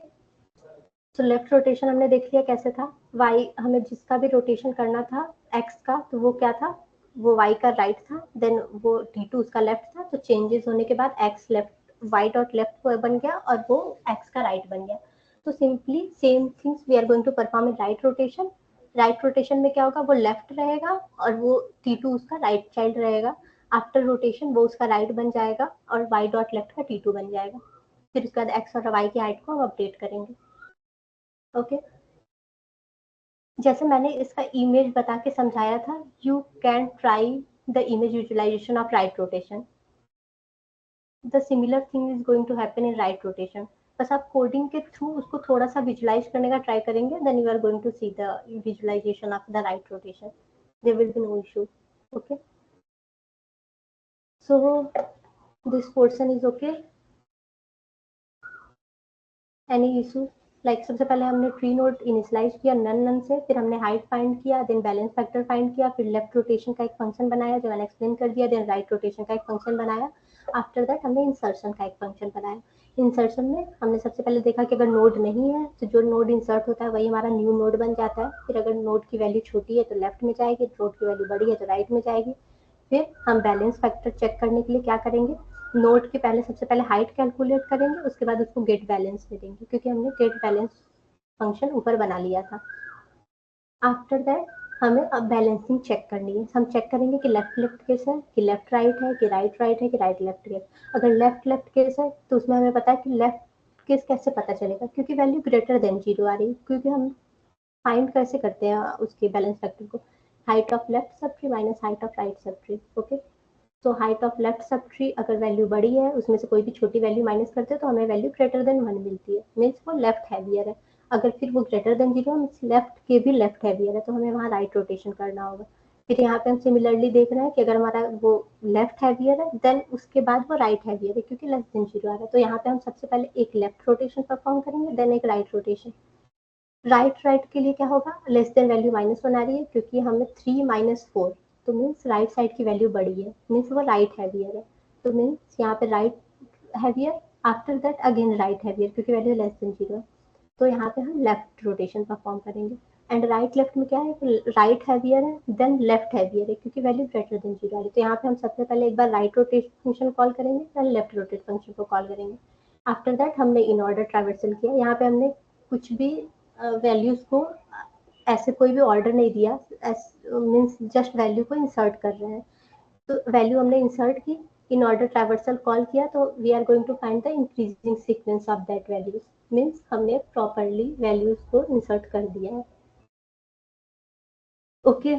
तो लेफ्ट रोटेशन हमने देख लिया कैसे था. वाई हमें जिसका भी रोटेशन करना था एक्स का, तो वो क्या था, वो वाई का राइट था. देन वो टी2 उसका लेफ्ट था. तो चेंजेस होने के बाद x left, y dot left बन गया और वो एक्स का राइट बन गया. तो simply same things we are going to perform in right rotation. Right rotation में क्या होगा, वो लेफ्ट रहेगा और वो टी2 उसका राइट चाइल्ड रहेगा. आफ्टर रोटेशन वो उसका राइट बन जाएगा और वाई डॉट लेफ्ट का टी2 बन जाएगा. फिर उसके बाद एक्स और वाई की हाइट को हम अपडेट करेंगे. ओके, जैसे मैंने इसका इमेज बता के समझाया था, you can try the image visualization of right rotation. The similar thing is going to happen in right rotation. बस आप कोडिंग के थ्रू उसको थोड़ा सा विजुलाइज करने का ट्राई करेंगे, then you are going to see the visualization of the right rotation. There will be no issue. Okay, so this portion is okay. Any issue? Like सबसे पहले हमने ट्री नोड इनिशियलाइज किया none none से, फिर हमने height find किया, then balance factor find किया, फिर लेफ्ट रोटेशन का एक फंक्शन बनाया जो मैंने एक्सप्लेन कर दिया, देन राइट रोटेशन का एक फंक्शन बनाया. आफ्टर दैट हमने इंसर्शन का एक फंक्शन बनाया. इंसर्शन में हमने सबसे पहले देखा कि अगर नोड नहीं है तो जो नोड इंसर्ट होता है वही हमारा न्यू नोड बन जाता है. फिर अगर नोड की वैल्यू छोटी है तो लेफ्ट में जाएगी, नोड की वैल्यू बड़ी है तो राइट में जाएगी. फिर हम बैलेंस फैक्टर चेक करने के लिए क्या करेंगे, नोड के पहले सबसे पहले हाइट कैलकुलेट करेंगे, उसके बाद उसको गेट बैलेंस में देंगे क्योंकि हमने गेट बैलेंस फंक्शन ऊपर बना लिया था. आफ्टर दैट हमें अब बैलेंसिंग चेक करनी है. हम चेक करेंगे कि लेफ्ट लेफ्ट केस है कि लेफ्ट राइट है कि राइट राइट है कि राइट लेफ्ट केस. अगर लेफ्ट लेफ्ट केस है तो उसमें हमें पता है कि लेफ्ट केस कैसे पता चलेगा, क्योंकि वैल्यू ग्रेटर देन जीरो आ रही है. क्योंकि हम फाइंड कैसे करते हैं उसके बैलेंस फैक्टर को, height of left sub tree minus height of right sub tree. Okay, तो height of left sub tree अगर वैल्यू बड़ी है उसमें से कोई भी छोटी वैल्यू माइनस करते हैं तो हमें वैल्यू ग्रेटर देन 1 मिलती है, मीन्स वो लेफ्ट हैवियर है. अगर फिर वो ग्रेटर देन जीरो लेफ्ट के भी लेफ्ट हैवियर है तो हमें वहाँ राइट रोटेशन करना होगा. फिर यहाँ पे हम सिमिलरली देख रहे हैं कि अगर हमारा वो लेफ्ट हैवियर है देन उसके बाद वो राइट हैवियर है क्योंकि लेस देन जीरो आ रहा है. तो यहाँ पे हम सबसे पहले एक लेफ्ट रोटेशन परफॉर्म करेंगे देन एक राइट रोटेशन. राइट राइट के लिए क्या होगा, लेस देन वैल्यू -1 आ रही है क्योंकि हमें 3 - 4, तो मीन्स राइट साइड की वैल्यू बड़ी है, मीन्स वो राइट हैवियर है. तो मीन्स यहाँ पे right heavier, after that again right heavier क्योंकि वैल्यू लेस देन जीरो है. तो यहाँ पे हम लेफ्ट रोटेशन परफॉर्म करेंगे. एंड राइट लेफ्ट में क्या है, राइट हैवियर है देन लेफ्ट हैवियर है क्योंकि वैल्यू ग्रेटर देन जीरो आ रही है. तो यहाँ पे हम सबसे पहले एक बार राइट रोटेट फंक्शन कॉल करेंगे देन लेफ्ट रोटेट फंक्शन को कॉल करेंगे. आफ्टर दैट हमने इन ऑर्डर ट्रैवर्सल किया. यहाँ पे हमने कुछ भी वैल्यूज को ऐसे कोई भी ऑर्डर नहीं दिया, मीन्स जस्ट वैल्यू को इंसर्ट कर रहे हैं. तो वैल्यू हमने इंसर्ट की, इन ऑर्डर ट्रैवर्सल कॉल किया, तो we are going to find the increasing sequence of that values. Means हमने प्रॉपरली वैल्यूज को इंसर्ट कर दिया है. Okay,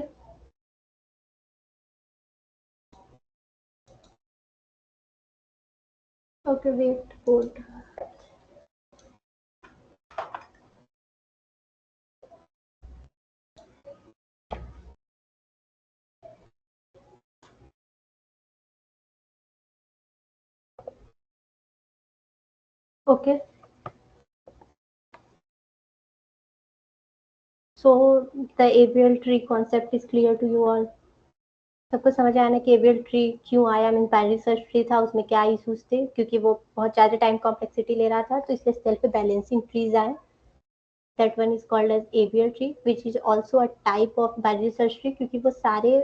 Okay, wait, hold. Okay, so the ABL tree concept is clear to you all. सबको समझ आया ना कि एवियल ट्री क्यों आया, मीन बाइनरी सर्च ट्री था, उसमें क्या इशूज थे, क्योंकि वो बहुत ज़्यादा टाइम कॉम्प्लेक्सिटी ले रहा था, तो इसलिए सेल्फ पे बैलेंसिंग ट्रीज आए. That one is called as AVL tree which is also a type of binary search tree, क्योंकि वो सारे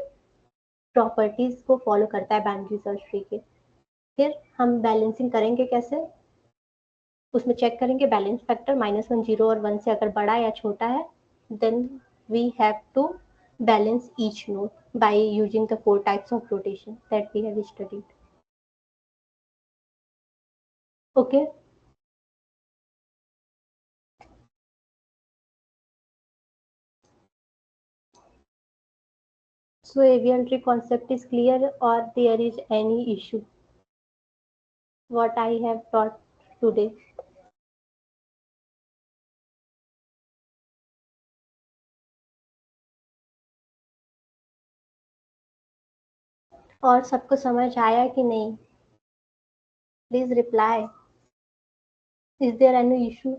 प्रॉपर्टीज को फॉलो करता है बाइनरी सर्च ट्री के. फिर हम बैलेंसिंग करेंगे कैसे, उसमें चेक करेंगे बैलेंस फैक्टर -1, 0 और 1 से अगर बड़ा या छोटा है, then we have to balance each node by using the 4 types of rotation that we have studied. Okay, so avian tree concept is clear, or there is any issue what I have taught today? और सबको समझ आया कि नहीं? Please reply. Is there any issue?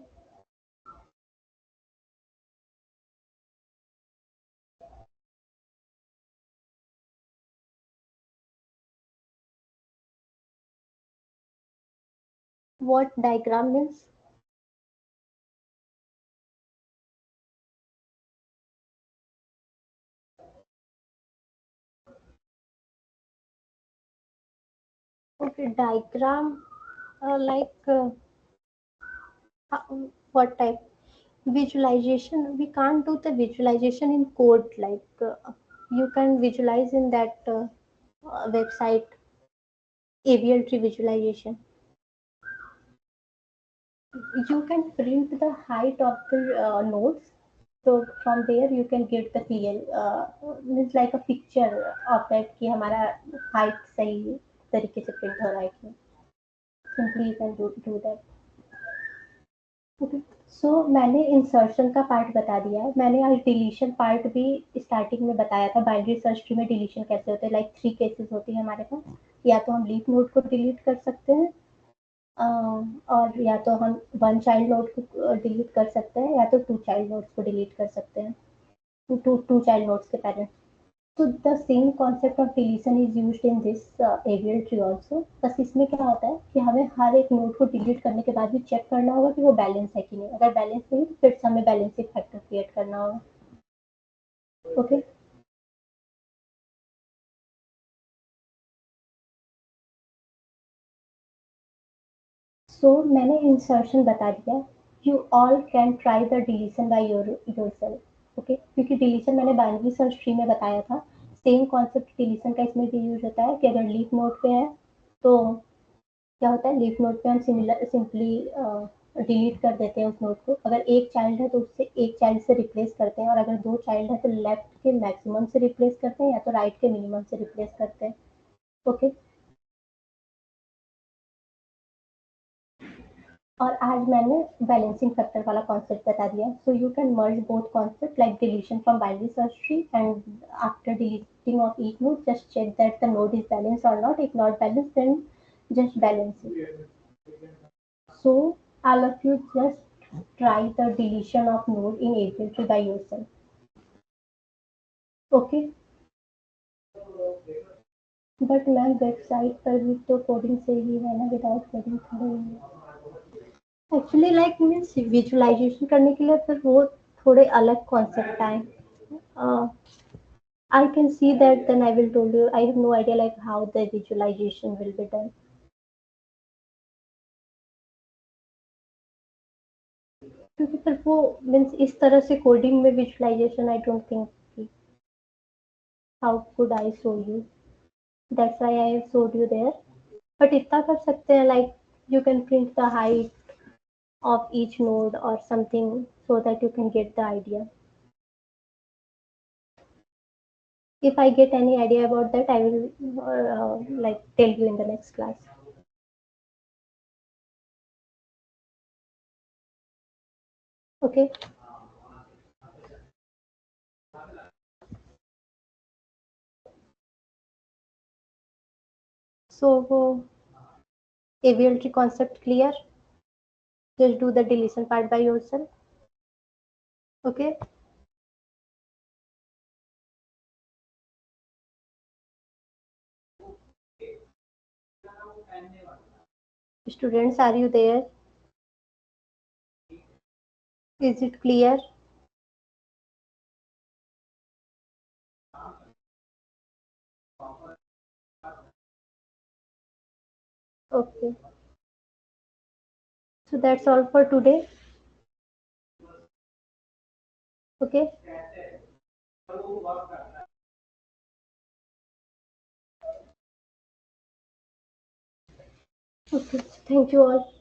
What diagram means? Okay, diagram, like what type? Visualization. We can't do the visualization in code. Like you can visualize in that website avial tree visualization. You can print the height of the nodes. So from there you can get the clear, means like a picture of that कि हमारा height सही तरीके से print हो रहा है कि. Simply you can do that. Okay. So मैंने इंसर्शन का पार्ट बता दिया है. मैंने आज डिलीशन पार्ट भी स्टार्टिंग में बताया था. बाइनरी सर्च ट्री में डिलीशन कैसे होते हैं, लाइक 3 केसेस होती है हमारे पास. या तो हम लीफ नोड को डिलीट कर सकते हैं, और या तो हम वन चाइल्ड नोड को डिलीट कर सकते हैं, या तो टू चाइल्ड नोड्स को डिलीट कर सकते हैं, टू चाइल्ड नोड्स के पेरेंट्स. तो the same concept of deletion is used in this AVL tree also. बस इसमें क्या होता है कि हमें हर एक नोड को डिलीट करने के बाद भी चेक करना होगा कि वो बैलेंस है कि नहीं. अगर बैलेंस नहीं तो फिर हमें बैलेंसिंग फैक्टर क्रिएट करना होगा. ओके. सो मैंने इंसर्शन बता दिया. You all can try the deletion by yourself. Okay, क्योंकि डिलीशन मैंने बाइनरी सर्च ट्री में बताया था. सेम कॉन्सेप्ट डिलीशन का इसमें भी यूज होता है कि अगर लीफ नोड पे है तो क्या होता है, लीफ नोड पे हम सिंपली डिलीट कर देते हैं उस नोड को. अगर एक चाइल्ड है तो उससे एक चाइल्ड से रिप्लेस करते हैं, और अगर दो चाइल्ड है तो लेफ्ट के मैक्सिमम से रिप्लेस करते हैं या तो राइट के मिनिमम से रिप्लेस करते हैं. ओके. और आज मैंने बैलेंसिंग फैक्टर वाला कॉन्सेप्ट बता दिया. So you can merge both concept like deletion from binary search tree, and after deleting of each node just check that the node is balance or not. If not balance then just balance it. So all of you just try the deletion of node in Aviary by yourself. Okay. But ma'am website पर भी तो coding से ही है ना, without coding थोड़ा ही है. Actually like means visualisation करने के लिए फिर वो थोड़े अलग कॉन्सेप्ट आए. I can see that, then I will tell you. I have no idea like how the visualization will be done. क्योंकि फिर वो मीन्स इस तरह से कोडिंग में visualization I don't think. How could I show you? That's why I have showed you there. But इतना कर सकते हैं like you can print the height of each node or something so that you can get the idea. If I get any idea about that, I will like tell you in the next class. Okay. So AVLT concept clear? Just do the deletion part by yourself. Okay. Students, are you there? Is it clear? Okay. So that's all for today. Okay. Okay. Thank you all.